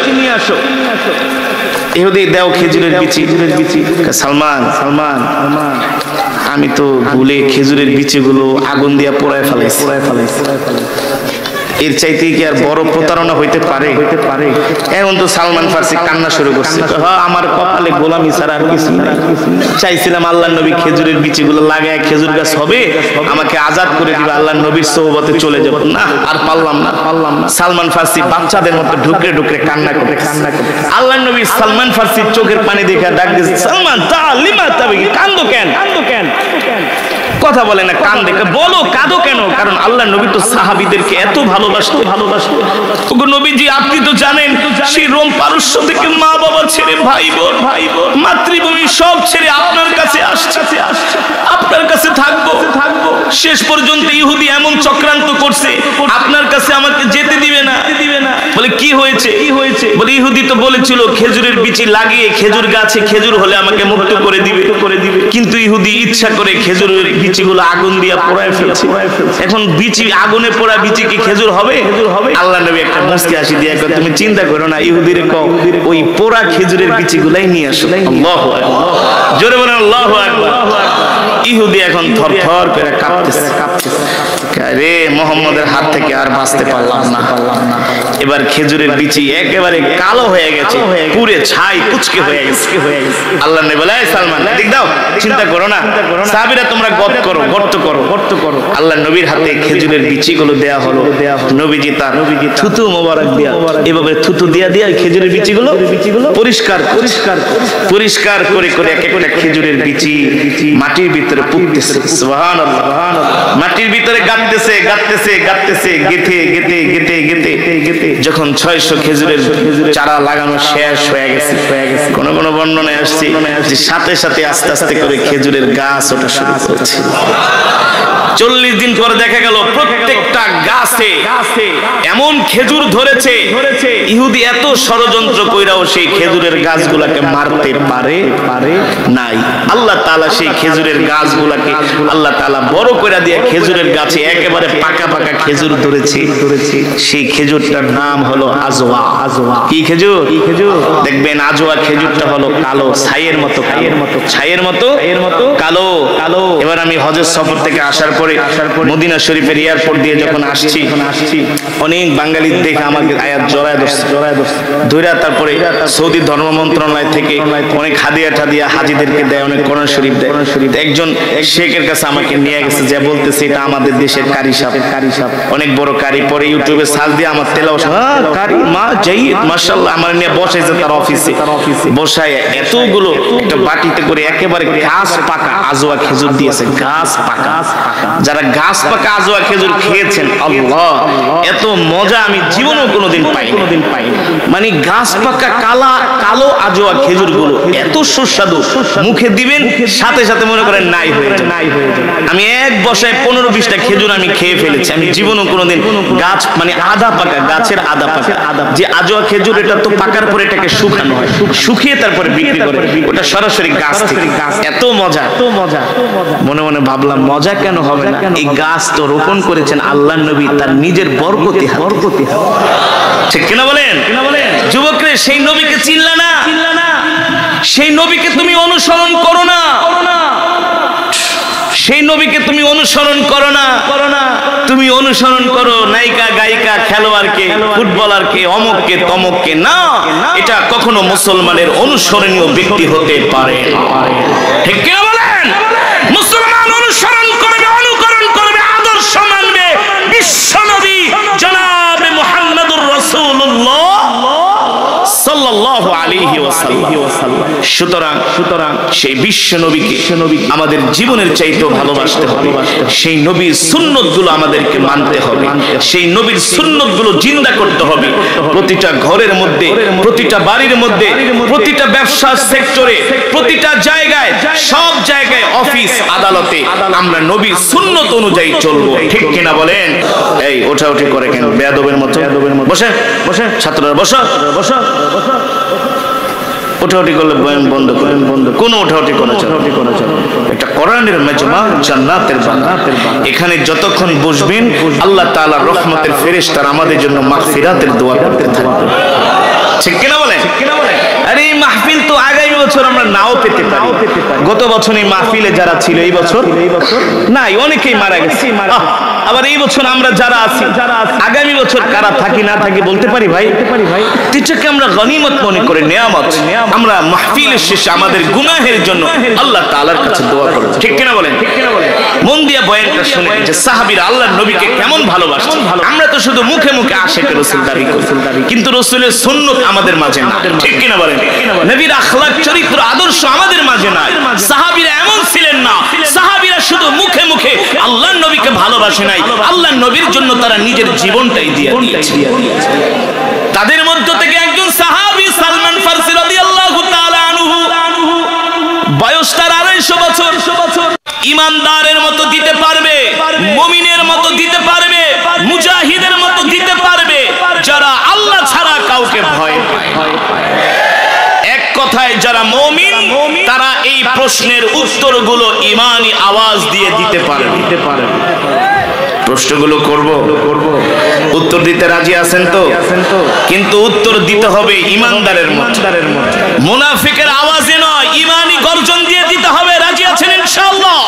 A: ইহুদি দাও খেজুরের বিচি। সালমান আমি তো ভুলে খেজুরের বিচিগুলো আগুন দিয়া পোড়ায় ফেলাইছি। এর চাইতে কি আর বড় প্রতারণা হইতে পারে? এখন তো সালমান ফার্সি কান্না শুরু করছে, আমার কপালে গোলামি ছাড়া আর কিছু নাই। চাইছিলাম আল্লাহর নবী খেজুরের বিচিগুলো লাগায় খেজুর গাছ হবে, আমাকে আজাদ করে দিবে, আল্লাহর নবীর সোহবতে চলে যাব। না, আর পারলাম না। সালমান ফার্সি বাচ্চাদের মতো ঢুকরে কান্না করে। আল্লাহর নবী সালমান ফার্সির চোখের পানি দেখে ডাক দিয়েছে, সালমান লিমা তাবকি, কান্দো কেন? কথা বলে না, কান দেখে বলো কাঁদো কেন? কারণ আল্লাহর নবী তো সাহাবীদেরকে এত ভালোবাসতো। ওগো নবীজি, আপনি তো জানেন সেই রোম পারস্য থেকে মা বাবা ছেড়ে, ভাই বোন, মাতৃভূমি সব ছেড়ে আপনার কাছে আসছে, আপনার কাছে থাকবো। শেষ পর্যন্ত ইহুদি এমন চক্রান্ত করছে, আপনার কাছে আমাকে যেতে দিবে না। বলে কি হয়েছে? বলে ইহুদি তো বলেছিল খেজুরের বিচি লাগিয়ে খেজুর গাছে খেজুর হলে আমাকে মুক্ত করে দিবে। কিন্তু ইহুদি ইচ্ছা করে খেজুরের বিচিগুলো আগুন দিয়ে পোড়ায় ফেলছে। এখন বিচি আগুনে পোড়া বিচি কি খেজুর হবে? আল্লাহর নবী একটা মুস্কি হাসি দিয়ে কয়, তুমি চিন্তা করো না, ইহুদির কও ওই পোড়া খেজুরের বিচিগুলাই নিয়ে আসো। আল্লাহু আকবার, জোরে বলেন আল্লাহু আকবার। ইহুদি এখন থরথর করে কাঁপতেছে। রে মোহাম্মদের হাত থেকে আর বাঁচতে পারলাম না। এবার খেজুরের বিচি একেবারে কালো হয়ে গেছে, পুরে ছাই কুচকে হয়ে গেছে। আল্লাহর নবী বলে, সালমান দেখ দাও, চিন্তা করো না, সাহাবীরা তোমরা গর্ত করো। আল্লাহর নবীর হাতে খেজুরের বিচিগুলো দেয়া হলো। নবীজি তার থুতু মোবারক দিয়া এভাবে থুতু দিয়া খেজুরের বিচিগুলো পরিষ্কার করে এক একটা খেজুরের বিচি মাটির ভিতরে পুঁততেছে। সুবহানাল্লাহ। মাটির ভিতরে গাঁথতেছে, গেথে যখন 600 খেজুরের চারা লাগানো শেষ হয়ে গেছে, কোন বর্ণনায় আসছে যে সাথে সাথে আস্তে আস্তে করে খেজুরের গাছ ওঠা শুরু করছে। 40 দিন পরে দেখা গেল প্রত্যেকটা গাছে এমন খেজুর ধরেছে, ইহুদি এত ষড়যন্ত্র কইরাও সেই খেজুরের গাছগুলাকে মারতে পারে নাই। আল্লাহ তাআলা সেই খেজুরের গাছগুলাকে আল্লাহ তাআলা বড় কইরা দিয়ে খেজুরের গাছে একেবারে পাকা খেজুর ধরেছে। সেই খেজুরটার নাম হলো আজওয়া। কি খেজুর? দেখবেন আজওয়া খেজুরটা হলো কালো, ছাইয়ের মতো কালো। এবার আমি হজের সফর থেকে আসার পরে মদিনা শরীফের এয়ারপোর্ট দিয়ে যখন আসছি অনেক বাঙালি দেখে আমাকে আয়াত জড়ায় ধরছে ধইরা তারপরে সৌদি ধর্ম মন্ত্রণালয় থেকে অনেক হাদিয়া টাদিয়া হাজিদেরকে দেয়, অনেক কোরআন শরীফ দেয়। একজন শেখের কাছে আমাকে নিয়ে গেছে, যে বলতেছে এটা আমাদের দেশের কারি সাহেব, অনেক বড় কারি। পরে ইউটিউবে সার্চ দিয়ে আমার তেলাওয়াত কারি মা জাইদ মাশাআল্লাহ আমার নিয়ে বসাইছে তার অফিসে, বসায় এতগুলো একটা বাটিতে করে একেবারে গাছ পাকা আজওয়া খেজুর দিয়েছে। গাছ পাকা, যারা গাছ পাকা আজওয়া খেজুর খেয়েছেন আল্লাহ এত মজা আমি জীবনেও কোনোদিন পাইনি। মানে গাছ পাকা কালো আজওয়া খেজুর গুলো এত সুস্বাদু, মুখে দিবেন সাথে সাথে মনে করেন নাই হয়ে যায়। আমি এক বসায় 15-20টা খেজুর আমি খেয়ে ফেলেছি। আমি জীবনেও কোনোদিন গাছ মানে আধা পাকা, গাছের আধা পাকা যে আজওয়া খেজুর, এটা তো পাকার পরে এটাকে শুকানো হয়, শুকিয়ে তারপরে বিক্রি করে, ওটা সরাসরি গাছ থেকে। এত মজা, মনে মনে ভাবলাম মজা কেন হবে না, এই গাছ তো রোপণ করেছেন আল্লাহর নবী তার নিজের বরকতি। ঠিক কিনা বলেন? যুবকরে সেই নবীকে চিনলা না, সেই নবীকে তুমি অনুসরণ করো না, সেই নবীকে তুমি অনুসরণ করো না, তুমি অনুসরণ করো নায়িকা গায়িকা খেলোয়াড়কে ফুটবলারকে অমুককে তমুককে। না, এটা কখনো মুসলমানের অনুসরণীয় ব্যক্তি হতে পারে না। ঠিক কিনা বলেন? মুসলমান অনুসরণ করবে, অনুকরণ করবে, আদর্শ মানবে বিশ্বনবী জনাবে মুহাম্মদুর রাসূলুল্লাহ সাল্লাল্লাহু আলাইহি ওয়াসাল্লাম। সুতরাং সেই বিশ্ব নবীকে আমাদের জীবনের চাইতেও ভালোবাসতে হবে। সেই নবীর সুন্নতগুলো আমাদেরকে মানতে হবে, সেই নবীর সুন্নতগুলো জিন্দা করতে হবে। প্রতিটা ঘরের মধ্যে, প্রতিটা বাড়ির মধ্যে, প্রতিটা ব্যবসা সেক্টরে, প্রতিটা জায়গায়, সব জায়গায়, অফিস আদালতে আমরা নবীর সুন্নত অনুযায়ী চলবো। ঠিক কিনা বলেন? এই ওঠাউঠি করে কেন বেয়াদবের মতো? বসে ছাত্ররা বসো, উঠাউঠি করলে বয়ান বন্ধ করেন, কোন উঠাউঠি করে একটা কোরআনের মেজমা জান্নাতের বাগান। এখানে যতক্ষণ বসবেন আল্লাহ তাআলার রহমতের ফেরেশতারা আমাদের জন্য মাগফিরাতের দোয়া করতে থাকবে। ঠিক কিনা বলেন? আরে এই মাহফিল তো আগামী বছর আমরা নাও পেতে পারি। গত বছর এই মাহফিলে যারা ছিল এই বছর নাই, অনেকেই মারা গেছে। আবার এই বছর আমরা যারা আছি, আগামী বছর কারা থাকি না থাকি বলতে পারি ভাই। এটাকে আমরা গনিমত মনে করে, নেয়ামত। আমরা মাহফিলের শেষে আমাদের গুনাহের জন্য আল্লাহ তাআলার কাছে দোয়া করব। ঠিক কিনা বলেন? মন দিয়ে বয়ানটা শুনে যে সাহাবীরা আল্লাহর নবীকে কেমন ভালোবাসেন। আমরা তো শুধু মুখে মুখে আশিকে রাসূল দাবি করি, কিন্তু রাসূলের সুন্নাত আমাদের মাঝে না। ঠিক কিনা বলেন? নবীর আখলাক, চরিত্র, আদর্শ আমাদের মাঝে নাই। সাহাবীরা এমন ছিলেন না, সাহাবীরা শুধু মুখে মুখে আল্লাহর নবীকে ভালোবাসে নাই, আল্লাহর নবীর জন্য তারা নিজের জীবনটাই দিয়ে দিয়েছে। তাদের মধ্য থেকে একজন সাহাবী সালমান ফারসি রাদিয়াল্লাহু তাআলা আনহু, বয়স তার 250 বছর। ইমানদারের মতো দিতে পারবে, মুমিনের মতো দিতে পারবে, মুজাহিদের মতো দিতে পারবে, যারা আল্লাহ ছাড়া কাউকে ভয় পায়। এক কথায় যারা মুমিন তারা এই প্রশ্নের উত্তরগুলো ঈমানি আওয়াজ দিয়ে দিতে পারবে। প্রশ্নগুলো করব, উত্তর দিতে রাজি আছেন তো? কিন্তু উত্তর দিতে হবে ইমানদারের মতো, মুনাফিকের আওয়াজে নয়, ঈমানি গর্জন দিয়ে দিতে হবে। রাজি আছেন ইনশাআল্লাহ?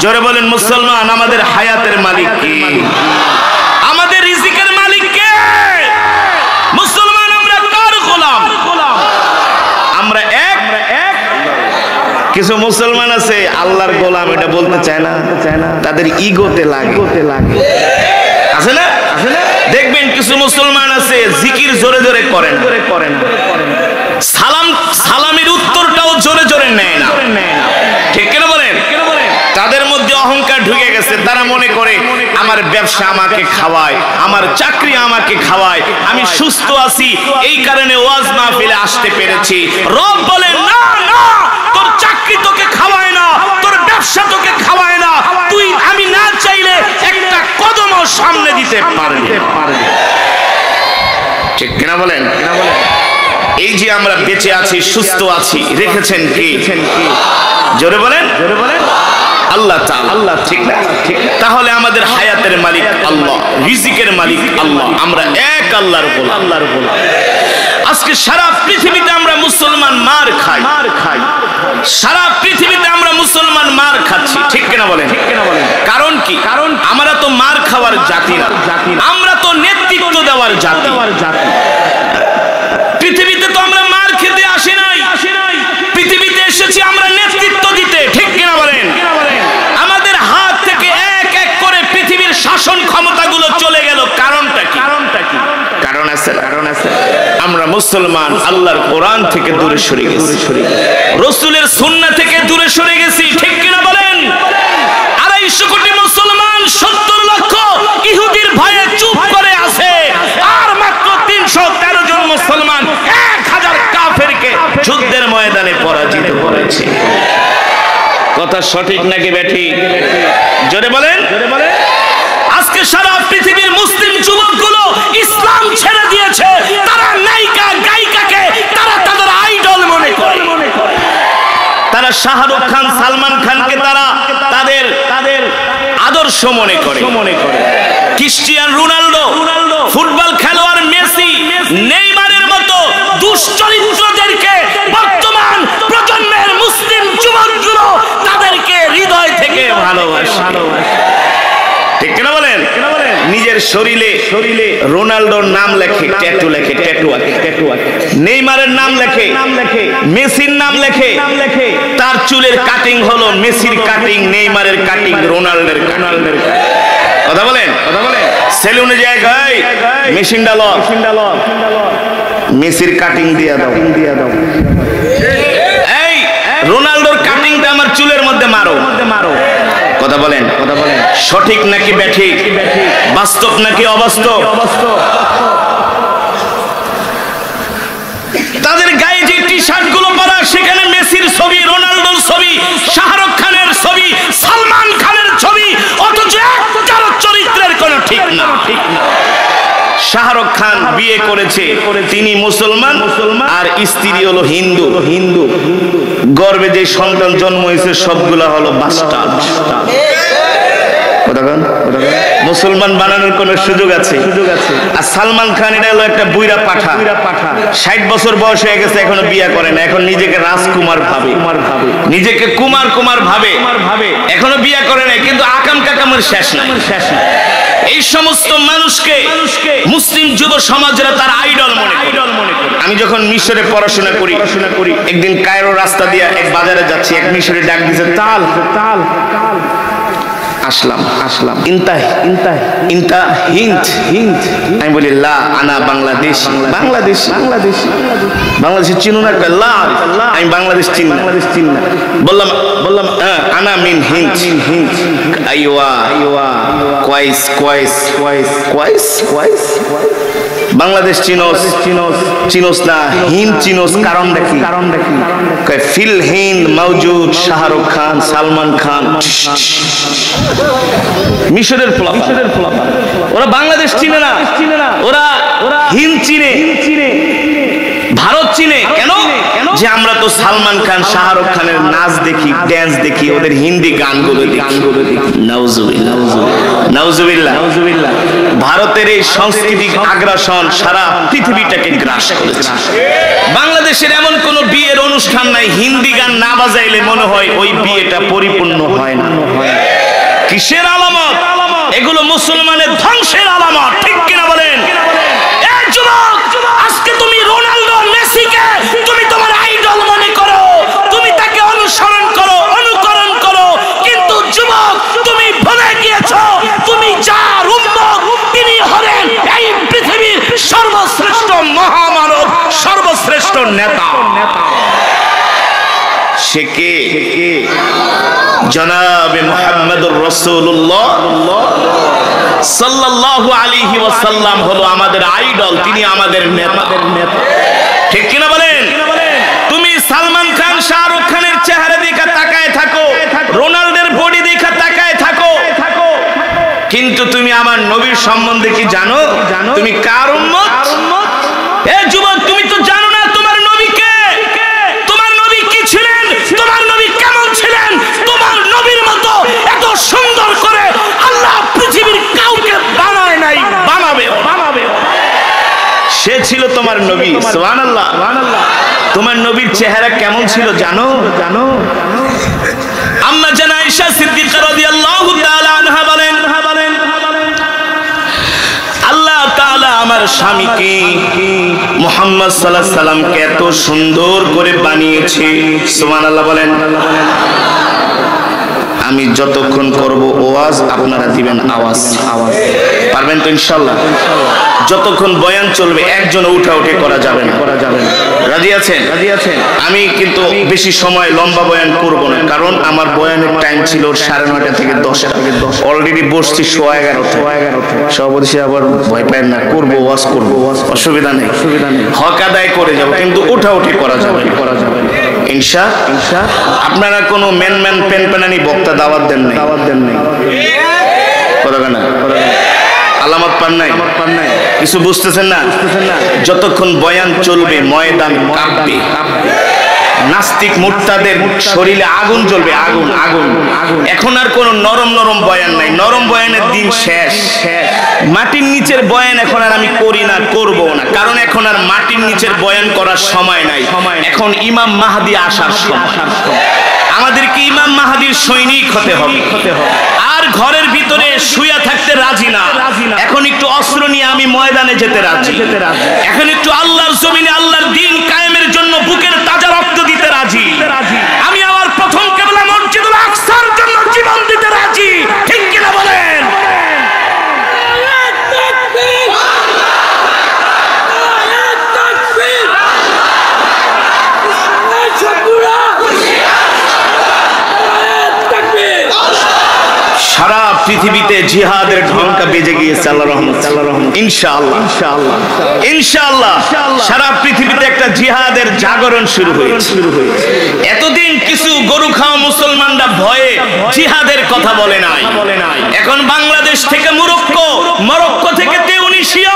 A: জোরে বলেন মুসলমান, আমাদের হায়াতের মালিক কে? আমাদের রিজিকের মালিক কে? মুসলমান আমরা কার গোলাম? আমরা এক। কিছু মুসলমান আছে আল্লাহর গোলাম এটা বলতে চায় না, তাদের ইগোতে লাগে। আছে না? দেখবেন কিছু মুসলমান আছে জিকির জোরে জোরে করেন, সালামের উত্তরটাও জোরে জোরে নেয় না। ঠিক কিনা বলেন? তাদের মধ্যে অহংকার ঢুকে গেছে। তারা মনে করে আমার ব্যবসা আমাকে খাওয়ায়, আমার চাকরি আমাকে খাওয়ায়, আমি সুস্থ আছি এই কারণে ওয়াজ মাহফিলে আসতে পেরেছি। রব বলেন না, তোর চাকরি তোকে খাওয়ায় না, তোর ব্যবসা তোকে খাওয়ায় না, তুই আমি না চাইলে একটা কদমও সামনে দিতে পারবি। ঠিক কিনা বলেন? এই যে আমরা বেঁচে আছি, সুস্থ আছি, রেখেছেন কি? জোরে বলেন আল্লাহ তাআলা। আল্লাহ, ঠিক না? তাহলে আমাদের হায়াতের মালিক আল্লাহ, রিজিকের মালিক আল্লাহ, আমরা এক আল্লাহর গোলাম। আজকে সারা পৃথিবীতে আমরা মুসলমান মার খাই, সারা পৃথিবীতে আমরা মুসলমান মার খাচ্ছি, ঠিক কিনা বলেন? কারণ কি? কারণ আমরা তো মার খাওয়ার জাতি না, আমরা তো নেতৃত্ব দেওয়ার জাতি। পৃথিবীতে তো আমরা মার খেতে আসি নাই, পৃথিবীতে এসেছি আমরা নেতৃত্ব দিতে, ঠিক কিনা বলেন? আমাদের হাত থেকে এক এক করে পৃথিবীর শাসন ক্ষমতাগুলো চলে গেল, কারণটা কি? কারণ আছে, আমরা মুসলমান আল্লাহর কোরআন থেকে দূরে সরে গেছি, রাসূলের সুন্নাহ থেকে দূরে সরে গেছি, ঠিক কিনা বলেন? 250 কোটি মুসলমান 70 লক্ষ ইহুদির ভয়ে চুপ করে আছে, আর মাত্র 313 জন মুসলমান 1000 কাফেরকে যুদ্ধের ময়দানে পরাজিত করেছে। কথা সঠিক নাকি ব্যাঠিক? জোরে বলেন। আজকে সারা পৃথিবীর মুসলিম যুবকগুলো ইসলাম ছেড়ে দিয়েছে, তারা নায়িকা গায়িকাকে তারা তাদের আইডল মনে করে, তারা শাহরুখ খান সালমান খানকে তারা তাদের আদর্শ মনে করে। ক্রিস্টিয়ানো রোনাল্ডো, ফুটবল খেলোয়াড় মেসি, নেইমারের মতো দুশ্চরিত্রদেরকে বর্তমান প্রজন্মের মুসলিম যুবকগুলো তাদেরকে হৃদয় থেকে ভালোবাসে, ঠিক কিনা বলেন? নিজের শরীরে রোনাল্ডোর নাম লেখে, ট্যাটু লেখে, নেইমারের নাম লেখে, মেসির নাম লেখে, তার চুলের কাটিং হলো মেসির কাটিং, নেইমারের কাটিং, রোনাল্ডোর কথা বলেন। সেলুনে জায়গায় মেশিনটা ল, মেসির কাটিং দিয়া দাও, এই রোনাল্ডোর কাটিংটা আমার চুলের মধ্যে মারো। কথা বলেন, সঠিক নাকি ব্যাঠিক? বাস্তব নাকি অবাস্তব? তাদের গায়ে যে টি শার্ট গুলো পরা, সেখানে মেসির ছবি, রোনাল্ডোর ছবি, শাহরুখ খানের ছবি, সালমান খানের ছবি, অথচ কারো চরিত্রের কোনো ঠিক না। শাহরুখ খান বিয়ে করেছে, তিনি মুসলমান আর স্ত্রী হলো হিন্দু, গর্ভে যে সন্তান জন্ম হয়েছে সবগুলা হলো বাস্টার্ড। মুসলমান বানানোর কোন সুযোগ আছে? আর সালমান খান এটা হলো একটা বুইরা পাঠা, 60 বছর বয়স হয়ে গেছে, এখনো বিয়ে করে না, এখন নিজেকে রাজকুমার ভাবে, নিজেকে কুমার ভাবে, এখনো বিয়ে করে না, কিন্তু আকাম কাকামের শেষ নাই। এই সমস্ত মানুষকে মুসলিম যুব সমাজরা তার আইডল মনে করে। আমি যখন মিশরে পড়াশোনা করি, একদিন কায়রো রাস্তা দিয়ে এক বাজারে যাচ্ছি, এক মিশরে ডাক দিয়েছে তাল, আসলাম ইনতা হিন্দ। আমি বলি লা আনা বাংলাদেশ চিনো না? আমি বাংলাদেশ চিনি না। বললাম আনা মিন হিন্দ। আইওয়া কোয়াইস বাংলাদেশ চিনোস না, হিন্দ চিনোস, কারণ দেখি ফিল হিন্দ মৌজুদ শাহরুখ খান, সালমান খান। মিশরের পোলাপান, ওরা বাংলাদেশ চিনে না, ওরা হিন্দ চিনে, ভারত চিনে। কেন? যে আমরা তো সালমান খান, শাহরুখ খানের নাচ দেখি, ড্যান্স দেখি, ওদের হিন্দি গানগুলো দেখি। নাউজুবিল্লাহ। ভারতের এই সাংস্কৃতিক আগ্রাসন সারা পৃথিবীটাকে গ্রাস করেছে। বাংলাদেশের এমন কোন বিয়ের অনুষ্ঠান নাই হিন্দি গান না বাজাইলে মনে হয় ওই বিয়েটা পরিপূর্ণ হয় না। কিসের আলামত? এগুলো মুসলমানের ধ্বংসের আলামত, ঠিক কিনা বলেন? এই যুবক, আজকে তুমি রোনাল্ডো, মেসিকে তুমি তোমার আইডল মনে করো, তুমি তাকে অনুসরণ করো, অনুকরণ করো, কিন্তু যুবক তুমি ভুলে গিয়েছো তুমি যার উম্মত তিনি হলেন এই পৃথিবীর সর্বশ্রেষ্ঠ মহামানব, সর্বশ্রেষ্ঠ নেতা। সে কে? জনাবে মুহাম্মদুর রাসূলুল্লাহ সাল্লাল্লাহু আলাইহি ওয়াসাল্লাম হলো আমাদের আইডল, তিনি আমাদের নেতা, ঠিক কিনা বলেন? তুমি সালমান খান, শাহরুখ খানের চেহারা দেখে তাকায় থাকো, রোনাল্ডোর বডি দেখে তাকায় থাকো, কিন্তু তুমি আমার নবীর সম্বন্ধে কি জানো? তুমি কার উম্মত? এ যুবক, তুমি তো জানো না তোমার নবী কে, তোমার নবী কি ছিলেন, তোমার নবী কেমন ছিলেন। তোমার নবীর মতো এত সুন্দর করে আল্লাহ পৃথিবীর কাউকে বানায় নাই, বানাবে। সে ছিল তোমার নবী। সুবহানাল্লাহ। তোমার নবীর চেহারা কেমন ছিল জানো? আম্মা জান আয়েশা সিদ্দিকা রাদিয়াল্লাহু তাআলা আনহা বলেন, আল্লাহ তাআলা আমার স্বামীকে মুহাম্মদ সাল্লাল্লাহু আলাইহি সাল্লামকে এত সুন্দর করে বানিয়েছে। সুবহানাল্লাহ বলেন। আমি যতক্ষণ করব ওয়াজ আপনারা দিবেন আওয়াজ। পারবেন তো ইনশাআল্লাহ? যতক্ষণ বয়ান চলবে একজন উঠাউঠি করা যাবে না। রাজি আছেন? আমি কিন্তু বেশি সময় লম্বা বয়ান করব না, কারণ আমার বয়ানের টাইম ছিল 9:30 থেকে 10টা। অলরেডি বসছি 11:30। সভাপতি আবার ভয় পায় না, করব ওয়াজ করব, অসুবিধা নেই, হক আদায় করে যাব, কিন্তু উঠাউঠি করা যাবে ইনশাআল্লাহ। আপনারা কোনো ম্যান পেনপেনানি বক্তা দাওয়াত দেন নাই? করবে না? আলামত পান নাই? কিছু বুঝতেছেন না? যতক্ষণ বয়ান চলবে ময়দান কাঁপবে, নাস্তিক মুরতাদের শরীরে আগুন জ্বলবে, আগুন। এখন আর কোন নরম বয়ান নাই, নরম বয়ানের দিন শেষ। মাটির নিচের বয়ান এখন আর আমি করি না, করব না, কারণ এখন আর মাটির নিচের বয়ান করার সময় নাই। এখন ইমাম মাহদি আসার সময়। আমাদেরকে ইমাম মাহদির সৈনিক হতে হবে। আর ঘরের ভিতরে শুয়ে থাকতে রাজি না। এখন একটু অস্ত্র নিয়ে আমি ময়দানে যেতে রাজি। এখন একটু আল্লাহর জমিনে আল্লাহর দ্বীন কায়েমের জন্য বুকের তাজা রক্ত দিতে রাজি। আমি আমার প্রথম কিবলা মসজিদুল আকসার জন্য জীবন দিতে রাজি। ঠিক কিনা বলেন? সারা পৃথিবীতে জিহাদের ঢঙ্কা বেজে গিয়েছে আল্লাহর রহমতে। ইনশাআল্লাহ সারা পৃথিবীতে একটা জিহাদের জাগরণ শুরু হয়েছে। এতদিন কিছু গরু খাওয়া মুসলমানরা ভয়ে জিহাদের কথা বলে নাই। এখন বাংলাদেশ থেকে মরক্কো থেকে তিউনিসিয়া,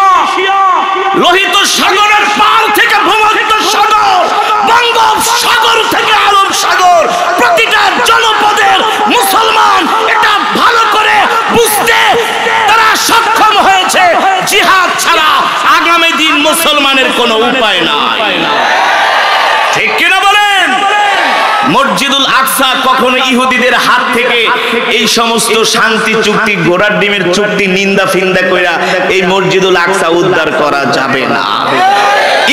A: লোহিত সাগরের পার থেকে ভূমধ্য সাগর, বঙ্গোপসাগর থেকে আরব সাগর, প্রতিটা জনপদের মুসলমান এটা ভালো করে বুঝতে তারা সক্ষম হয়েছে। জিহাদ ছাড়া আগামী দিন মুসলমানের কোনো উপায় নাই। ঠিক কিনা বলেন? মসজিদুল আকসা কখনো ইহুদিদের হাত থেকে এই সমস্ত শান্তি চুক্তি, ঘোড়ার ডিমের চুক্তি নিন্দা ফিন্দা কইরা এই মসজিদুল আকসা উদ্ধার করা যাবে না।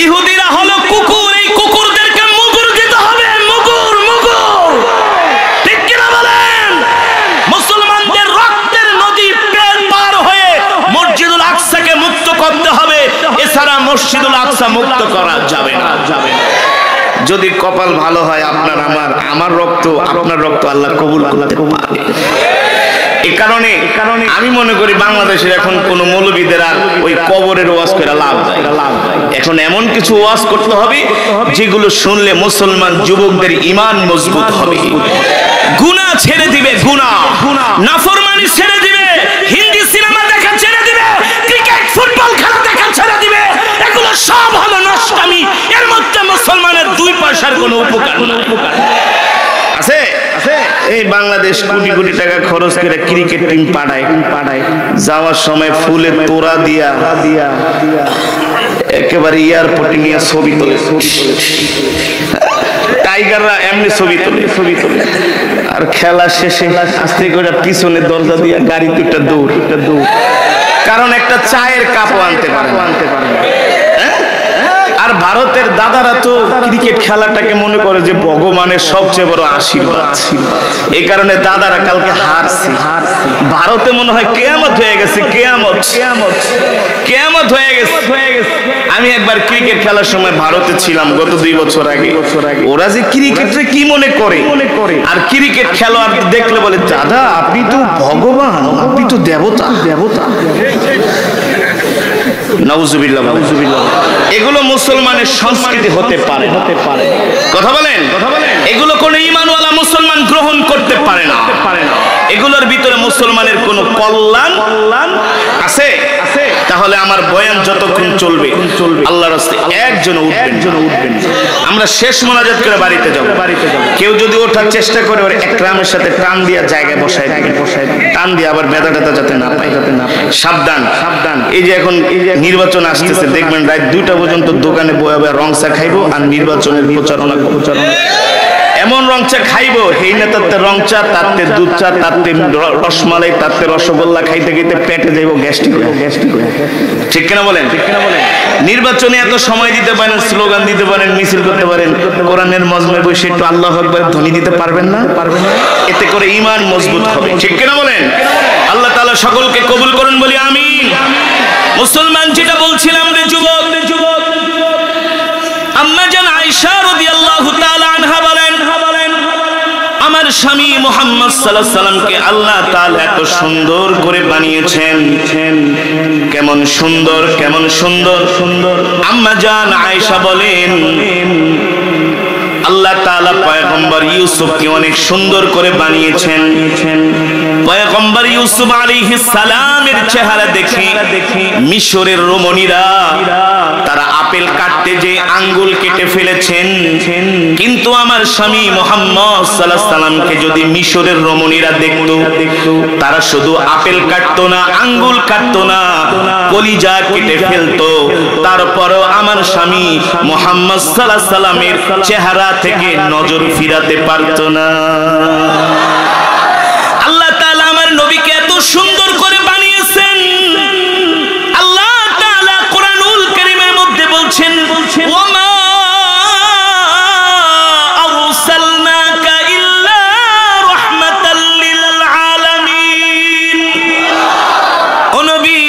A: ইহুদিরা হলো কুকুর, এই কুকুরদেরকে মুগুর দিতে হবে। মুগুর। ঠিক কিনা বলেন? মুসলমানদের রক্তের নদী পার হয়ে মসজিদুল আকসাকে মুক্ত করতে হবে, এছাড়া মসজিদুল আকসা মুক্ত করা যাবে না। যদি কপাল ভালো হয় আপনার আমার রক্ত, আপনার রক্ত আল্লাহ কবুল করতে পারে। এই কারণে আমি মনে করি বাংলাদেশের এখন কোন মৌলবীদের আর ওই কবরের ওয়াজ করে লাভ নাই। এখন এমন কিছু ওয়াজ করতে হবে যেগুলো শুনলে মুসলমান যুবকদের ঈমান মজবুত হবে। গুনাহ ছেড়ে দিবে, গুনাহ নাফরমানি ছেড়ে দিবে, হিন্দি সিনেমা দেখা ছেড়ে দিবে, ক্রিকেট ফুটবল খেলা দেখা ছেড়ে দিবে। এগুলো সব হলো নষ্টামি। এর মধ্যে মুসলমানের 2 পয়সার কোনো উপকার আছে? এই বাংলাদেশ কোটি কোটি টাকা খরচ করে ক্রিকেট টিম পাঠায়, যাওয়ার সময় ফুলের তোড়া দিয়া একেবারে এয়ারপোর্টে নিয়ে ছবি তোলে। টাইগাররা এমনি ছবি তোলে, আর খেলা শেষে আস্তে করে পিছনে দরজা দিয়া গাড়ি দুটা দৌড়। কারণ একটা চায়ের কাপও আনতে পারে। আর ভারতের দাদারা তো ক্রিকেট খেলাটাকে মনে করে যে ভগবানের সবচেয়ে বড় আশীর্বাদ। এই কারণে দাদারা কালকে হারছে। ভারতে মনে হয় কিয়ামত হয়ে গেছে, কিয়ামত হয়ে গেছে। আমি একবার ক্রিকেট খেলার সময় ভারতে ছিলাম গত 2 বছর আগে। ওরা যে ক্রিকেটে কি মনে করে, আর ক্রিকেট খেলোয়াড় দেখলে বলে দাদা আপনি তো ভগবান, আপনি তো দেবতা। নাউজুবিল্লাহ। এগুলো মুসলমানের সংস্কৃতি হতে পারে। কথা বলেন? এগুলো কোন ঈমানওয়ালা মুসলমান গ্রহণ করতে পারে না। এগুলোর ভিতরে মুসলমানের কোন কল্যাণ আছে? তাহলে আমার বয়ান যতক্ষণ চলবে আল্লাহর রাস্তায় একজন উঠবেন। আমরা শেষ মোনাজাত করে বাড়িতে যাব। কেউ যদি ওঠার চেষ্টা করে ওর একরামের সাথে টান দিয়া জায়গায় বসায় দিবেন, টান দিয়ে আবার ব্যথা ট্যাথা যাতে না পায়। সাবধান। এই যে এখন নির্বাচন আসতেছে, দেখবেন রাত 2টা পর্যন্ত দোকানে বয়া বয়া রং চা খাইবো আর নির্বাচনের প্রচারণা এমন রং চা খাইবো, এই না তাতে রং চা, তাতে দুধ চা, তাতে রসমালাই, তাতে রসগোল্লা খাইতে খাইতে পেটে যাইবো গ্যাস্ট্রিক। ঠিক কিনা বলেন? নির্বাচনে এত সময় দিতে পারেন, স্লোগান দিতে পারেন, মিছিল করতে পারেন, কোরআনের মজমায় বসে একটু আল্লাহু আকবার ধ্বনি দিতে পারবেন না? এতে করে ঈমান মজবুত হবে। ঠিক কিনা বলেন? আল্লাহ তাআলা সকলকে কবুল করুন বলি আমিন। মুসলমান, যেটা বলছিলাম রে যুবক, আম্মা জান আয়েশা রাদিয়াল্লাহু তাআলা আনহা বলেন, আমার স্বামী মুহাম্মদ সাল্লাল্লাহু আলাইহি সাল্লামকে আল্লাহ তাআলা এত সুন্দর করে বানিয়েছেন। কেমন সুন্দর, কেমন সুন্দর। আম্মা জান আয়েশা বলেন, আল্লাহ তাআলা পয়গম্বর ইউসুফকে অনেক সুন্দর করে বানিয়েছেন। পয়গম্বর ইউসুফ আলাইহিস সালামের চেহারা দেখে মিশরের রমণীরা তারা আপেল কাটতে যে আঙ্গুল কেটে ফেলেছেন, কিন্তু আমার স্বামী মুহাম্মদ সাল্লাল্লাহু আলাইহি সাল্লামকে যদি মিশরের রমণীরা দেখতো, তারা শুধু আপেল কাটতো না, আঙ্গুল কাটতো না, কলিজা কেটে ফেলতো, তারপরও আমার স্বামী মুহাম্মদ সাল্লাল্লাহু আলাইহি সাল্লামের চেহারা থেকে নজর ফিরাতে পারতো না। আল্লাহ তাআলা আমার নবীকে এত সুন্দর করে বানিয়েছেন। আল্লাহ তাআলা কোরআনুল কারীমের মধ্যে বলছেন, ওয়ামা আরসালনাকা ইল্লা রাহমাতাল লিল আলামিন। ও নবী,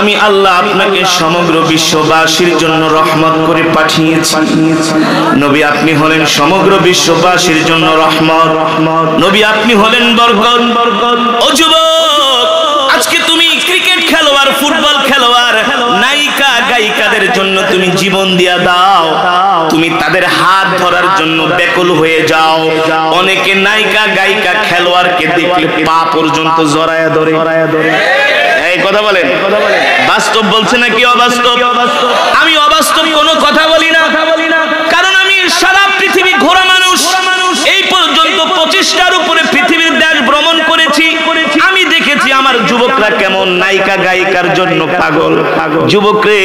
A: আমি আল্লাহ আপনাকে সমগ্র বিশ্ববাসীর জন্য রহমত করে পাঠিয়েছি। নবী, আপনি হলেন সমগ্র বিশ্ববাসীর জন্য রহমত। নবী, আপনি হলেন বরকত। ও যুবক, আজকে তুমি ক্রিকেট খেলোয়াড়, ফুটবল খেলোয়াড়, নায়িকা গায়িকাদের জন্য তুমি জীবন দিয়া দাও, তুমি তাদের হাত ধরার জন্য ব্যাকুল হয়ে যাও। অনেকে নায়িকা গায়িকা খেলোয়াড়কে দেখলে পা পর্যন্ত জড়ায়া ধরে। এই কথা বলেন, বাস্তব বলছে নাকি অবাস্তব? আমি অবাস্তব কোনো কথা বলি না, কারণ আমি সারা পৃথিবী ঘোরা মানুষ। এই পর্যন্ত 25টার উপরে পৃথিবীর দেশ ভ্রমণ করেছি। আমি দেখেছি আমার যুবকরা কেমন নায়িকা গায়িকার জন্য পাগল। যুবক রে,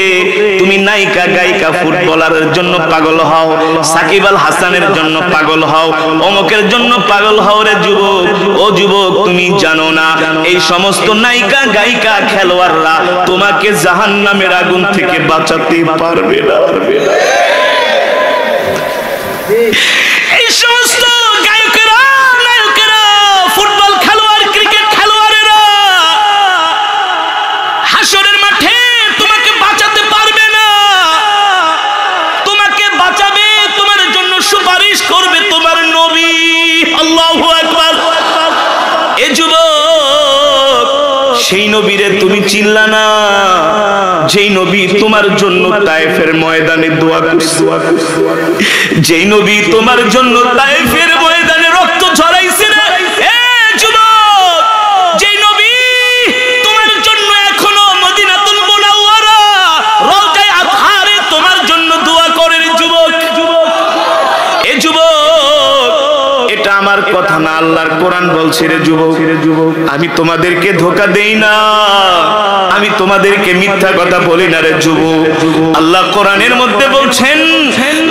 A: তুমি নায়িকা গায়িকা ফুটবলারের জন্য পাগল হও, সাকিব আল হাসানের জন্য পাগল হও, অমুকের জন্য পাগল হও রে যুবক। ও যুবক, তুমি জানো না এই সমস্ত নায়িকা গায়িকা খেলোয়াড়রা তোমাকে জাহান্নামের আগুন থেকে বাঁচাতে পারবে না। এই সমস্ত গায়কেরা, নায়কেরা, ফুটবল খেলোয়াড়, ক্রিকেট খেলোয়াড়েরা হাসরের মাঠে তোমাকে বাঁচাতে পারবে না। তোমাকে বাঁচাবে, তোমার জন্য সুপারিশ করবে তোমার নবী। আল্লাহু আকবার। এ যুবক, সেই নবীরে তুমি চিনলা না, যেই নবী তোমার জন্য তায়েফের ময়দানে দোয়া করছে, যেই নবী তোমার জন্য তায়েফের ময়দানে রক্ত ঝরাইছে না। এ যুবক, যেই নবী তোমার জন্য এখনো মদিনাতুল মুনাওয়ারা রওজায়ে আতহারে তোমার জন্য দোয়া করে রে যুবক। এ যুবক, এটা আমার কথা না, আল্লাহর কোরআন বলছে রে যুবক, আমি তোমাদেরকে ধোঁকা দেই না, আমি তোমাদেরকে মিথ্যা কথা বলি না রে যুবক। আল্লাহ কোরআনের মধ্যে বলছেন,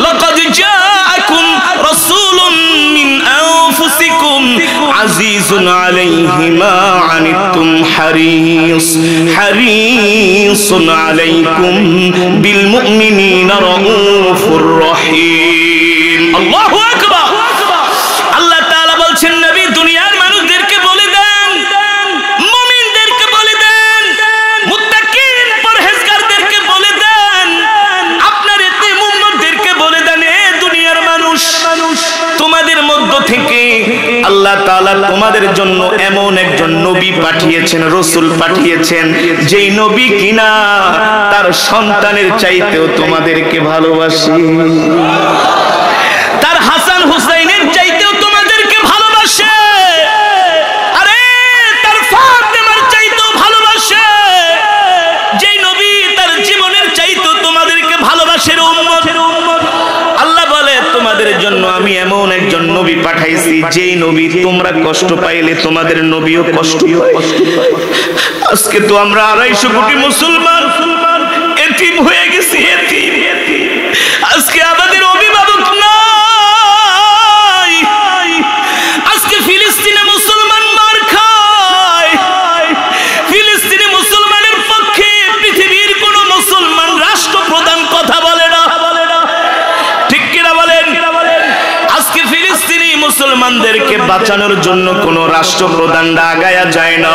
A: লাকাদ জাআকুম রাসূলুম মিন আনফুসিকুম আজিজুন আলাইহি মা আনিতুম হারিসুন আলাইকুম বিল মুমিনিনা রাউফুর রহিম। আল্লাহু আকবার। আল্লাহ তাআলা বলছেন, নবী দুনিয়ার মানুষদেরকে বলে দেন, মুমিনদেরকে বলে দেন, মুত্তাকিন পরহেজগারদেরকে বলে দেন, আপনার এতিম উম্মতদেরকে বলে দেন, এ দুনিয়ার মানুষ, তোমাদের মধ্য থেকে আল্লাহ তাআলা তোমাদের জন্য এমন একজন নবী পাঠিয়েছেন, রাসূল পাঠিয়েছেন, যেই নবী কিনা তার সন্তানের চাইতেও তোমাদেরকে ভালোবাসে, তার হাসান হুসাইনের চাইতেও তোমাদেরকে ভালোবাসে, আরে তার ফাতেমার চাইতেও ভালোবাসে। যেই আমি এমন একজন নবী পাঠাইছি যেই নবী তোমরা কষ্ট পাইলে তোমাদের নবীও কষ্ট পায়। আজকে তো আমরা 250 কোটি মুসলমান এতিম হয়ে গেছি, এতিম। আজকে আমাদের অভিভাবক নাই। আজকে ফিলিস্তিনে মুসলমান মার খায়। ফিলিস্তিনে মুসলমানের পক্ষে পৃথিবীর কোন মুসলমান রাষ্ট্রপ্রধান কথা বলে না, ঠিক কিনা বলেন? আজকে ফিলিস্তিনি মুসলমানদেরকে বাঁচানোর জন্য কোন রাষ্ট্রপ্রধান আগায়া যায় না।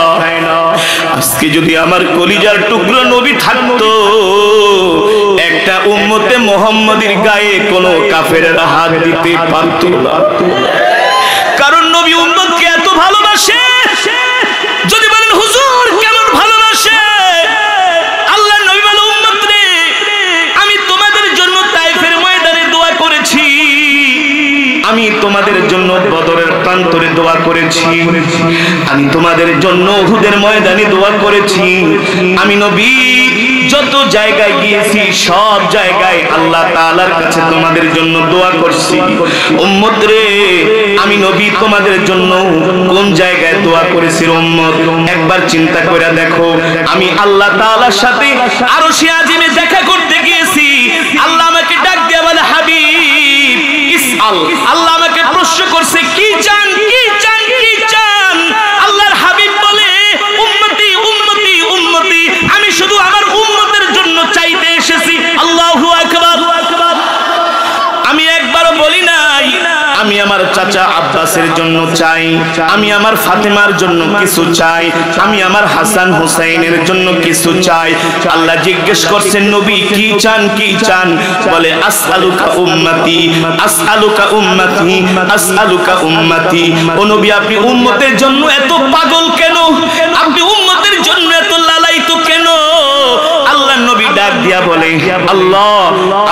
A: আজকে যদি আমার কলিজার টুকরো নবী থাকতো, একটা উম্মতে মুহাম্মাদীর গায়ে কোন কাফেরের হাত দিতে পারত না। কারণ নবী উম্মতকে এত ভালোবাসে। যদি বলেন হুজুর কেমন ভালোবাসে, আল্লাহর নবী বলে উম্মত রে, আমি তোমাদের জন্য তায়েফের ময়দানে দোয়া করেছি, আমি তোমাদের জন্য বদরের প্রান্তরে দোয়া করেছি, আমি তোমাদের জন্য উহুদের ময়দানে দোয়া করেছি। আমি নবী যত জায়গায় গিয়েছি সব জায়গায় আল্লাহ তাআলার কাছে তোমাদের জন্য দোয়া করছি। উম্মত রে, আমি নবী তোমাদের জন্য কোন জায়গায় দোয়া করেছি উম্মত একবার চিন্তা করে দেখো। আমি আল্লাহ তাআলার সাথে আরশে আজিমে দেখা করতে গিয়েছি। আল্লাহ আমাকে ডাক দিয়ে বলে হাবিব ইসআল। আল্লাহ আমাকে প্রশ্ন করছে কি চান, কি চান, কি চান? আল্লাহর হাবিব বলে উম্মতি উম্মতি উম্মতি, আমি শুধু আমার উম্মতের জন্য চাইতে এসেছি। আল্লাহু আকবার। আমি একবারও বলি নাই আমি আমার চাচা আব্বাসের জন্য চাই, আমি আমার ফাতেমার জন্য কিছু চাই, আমি আমার হাসান হুসাইনের জন্য কিছু চাই। আল্লাহ জিজ্ঞেস করছেন নবী কি চান, কি চান? বলে আসআলুকা উম্মতি, আসআলুকা উম্মতি, আসআলুকা উম্মতি। ও নবী আপনি উম্মতের জন্য এত পাগল কেন? আপনি উম্মতের জন্য এত লালায়িত কেন? আল্লাহর নবী ডাক দিয়া বলে আল্লাহ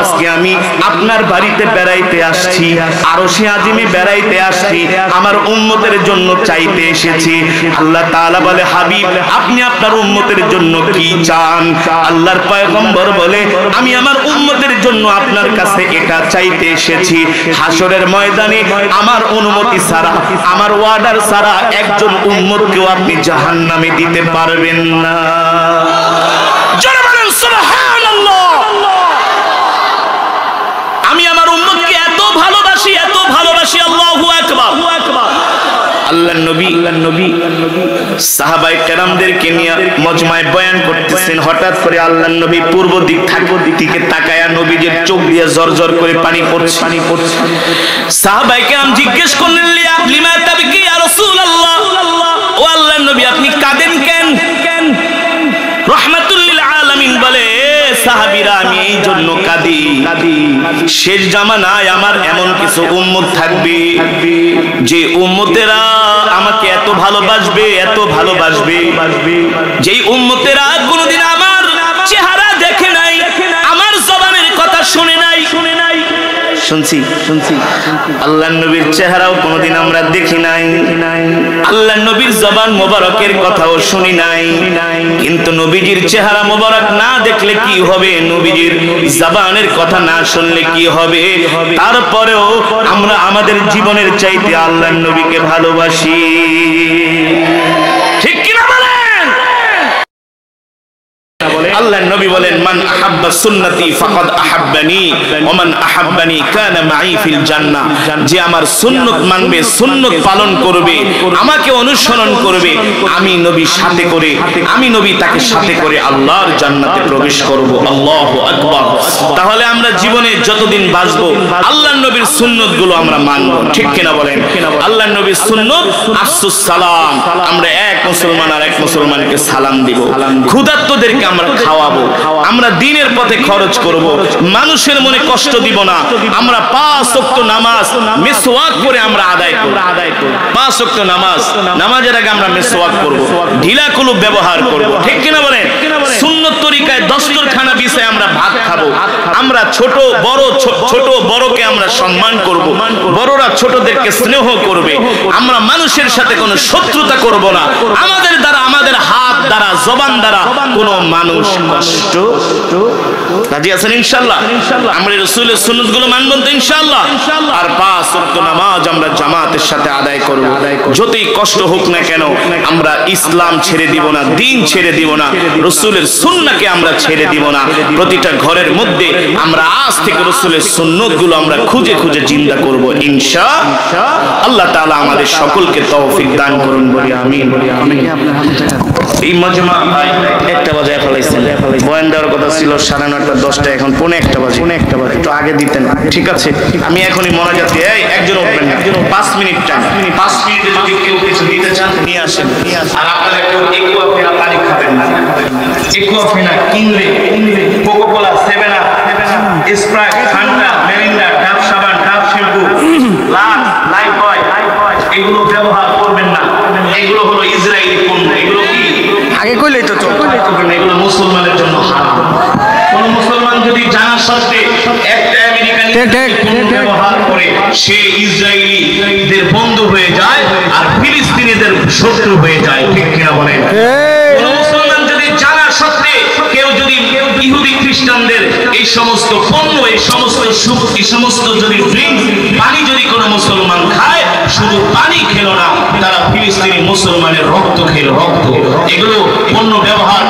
A: আজকে আমি আপনার বাড়িতে বেড়াইতে আসছি, আরশে আজিমে বেড়াইতে আসছি, আমার উম্মতের জন্য চাইতে এসেছি। আল্লাহ তাআলা বলে হাবিব আপনি আপনার উম্মতের জন্য কি চান? আল্লাহর পয়গম্বর বলে আমি আমার উম্মতের জন্য আপনার কাছে এটা চাইতে এসেছি, হাসরের ময়দানে আমার অনুমতি ছাড়া, আমার ওয়ার্ডার ছাড়া একজন উম্মতকেও আপনি জাহান্নামে দিতে পারবেন না। জোরে বলেন সুবহানাল্লাহ। আমি আমার উম্মতকে এত ভালোবাসি, এত ভালোবাসি। আল্লাহু আকবার। আল্লাহর নবী সাহাবায়ে কেরামদেরকে নিয়ে মজমায় বয়ান করতেছেন। হঠাৎ করে আল্লাহর নবী পূর্ব দিকে তাকায়া নবীজির চোখ দিয়ে জরজর করে পানি পড়ছে। সাহাবায়ে কেরাম জিজ্ঞেস করলেন লিমা তাবকি ইয়া রাসূলুল্লাহ, ও আল্লাহর নবী আপনি কাঁদেন কেন? রাহমাতুল লিল আলামিন বলে সাহাবীরা আমি এই জন্য কাঁদি, শেষ জামানায় আমার এমন কিছু উম্মত থাকবে যে উম্মতেরা আমাকে এত ভালোবাসবে, এত ভালোবাসবে, যেই উম্মতেরা কোনোদিন আমার চেহারা দেখে নাই, আমার জবানের কথা শুনে নাই। শুনছি আল্লাহর নবীর চেহারাও কোনোদিন আমরা দেখি নাই, আল্লাহর নবীর জবান মোবারকের কথাও শুনি নাই। কিন্তু নবীজির চেহারা মোবারক না দেখলে কি হবে, নবীজির জবানের কথা না শুনলে কি হবে? তারপরেও আমরা আমাদের জীবনের চাইতে আল্লাহর নবীকে ভালোবাসি, ঠিক কিনা বলেন? আল্লাহর নবী বলেন মান আহাব্বা সুন্নতি ফাকাদ আহাব্বানি ওয়া মান আহাব্বানি কানা মাই ফিল জান্নাহ। যে আমার সুন্নত মানবে, সুন্নত পালন করবে, আমাকে অনুসরণ করবে, আমি নবী সাথে করে, আমি নবী তাকে সাথে করে আল্লাহর জান্নাতে প্রবেশ করব। আল্লাহু আকবার। তাহলে আমরা জীবনে যতদিন বাঁচবো আল্লাহর নবীর সুন্নতগুলো আমরা মানব, ঠিক কিনা বলেন? আল্লাহর নবীর সুন্নত আফসুস সালাম, আমরা এক মুসলমান আর এক মুসলমানকে সালাম দিব, ক্ষুধার্তদেরকে আমরা খাওয়াবো, আমরা দ্বীনের পথে খরচ করব, মানুষের মনে কষ্ট দিব না, আমরা 5 ওয়াক্ত নামাজ মিসওয়াক করে আমরা আদায় করব। 5 ওয়াক্ত নামাজের আগে আমরা মিসওয়াক করব, ঢিলা কলুব ব্যবহার করব, ঠিক কিনা বলেন? সুন্নত তরিকায় দস্তরখানা বিছায় আমরা ভাত খাবো, আমরা ছোট বড়কে আমরা সম্মান করব, বড়রা ছোটদেরকে স্নেহ করবে, আমরা মানুষের সাথে কোনো শত্রুতা করব না, আমাদের দ্বারা আমাদের হাত দ্বারা জবান দ্বারা কোন মানুষ কষ্ট রাজি আছেন ইনশাআল্লাহ? আমরা রাসূলের সুন্নাতগুলো মানব তো ইনশাআল্লাহ। আর 5 ওয়াক্ত নামাজ আমরা জামাতের সাথে আদায় করব। যতই কষ্ট হোক না কেন আমরা ইসলাম ছেড়ে দিব না, দ্বীন ছেড়ে দিব না, রাসূলের সুন্নাহকে আমরা ছেড়ে দিব না। প্রতিটা ঘরের মধ্যে আমরা আজ থেকে রাসূলের সুন্নাতগুলো আমরা খুঁজে খুঁজে জিন্দা করব ইনশাআল্লাহ। আল্লাহ তাআলা আমাদের সকলকে তৌফিক দান করুন, বলি আমিন। এই মজমা ভাই 1টা বাজে ফেলাইছেন, বয়ান দেওয়ার কথা ছিল 9:30 10টা, এখন 1:45 বাজে। একটু আগে দিতেন, ঠিক আছে? আমি এখনই মোনাজাত দিয়ে, এই একজন উঠবেন না, 5 মিনিট টাইম, 5 মিনিটে যদি কেউ কিছু দিতে চান নিয়ে আসেন। আর আপনারা কেউ একুয়া ফেনা পানি খাবেন না, একুয়া ফেনা কিনলে Coca-Cola, 7 up, Sprite, Fanta, Mirinda, ডাব সাবান, ডাব শ্যাম্পু, লাক্স, লাইফবয় এগুলো ব্যবহার করবেন না। এগুলো হলো ইসরায়েলি পণ্য। এগুলো কি আগে কইলেই তো চলবে, এগুলো মুসলমানের জন্য হারাম। কোন মুসলমান যদি জানা সত্ত্বে একটা আমেরিকান ব্যবহার করে, সে ইসরায়েলিদের বন্ধু হয়ে যায় আর ফিলিস্তিনিদের শত্রু হয়ে যায়, ঠিক কিনা বলেন? কোন মুসলমান যদি জানা সত্ত্বে কেউ যদি ইহুদি খ্রিস্টানদের এই সমস্ত পণ্য, এই সমস্ত যদি ড্রিঙ্ক, পানি যদি কোনো মুসলমান খায়, শুধু পানি খেলো না, তারা ফিলিস্তিনি মুসলমানের রক্ত খেলো, রক্ত। এগুলো পণ্য ব্যবহার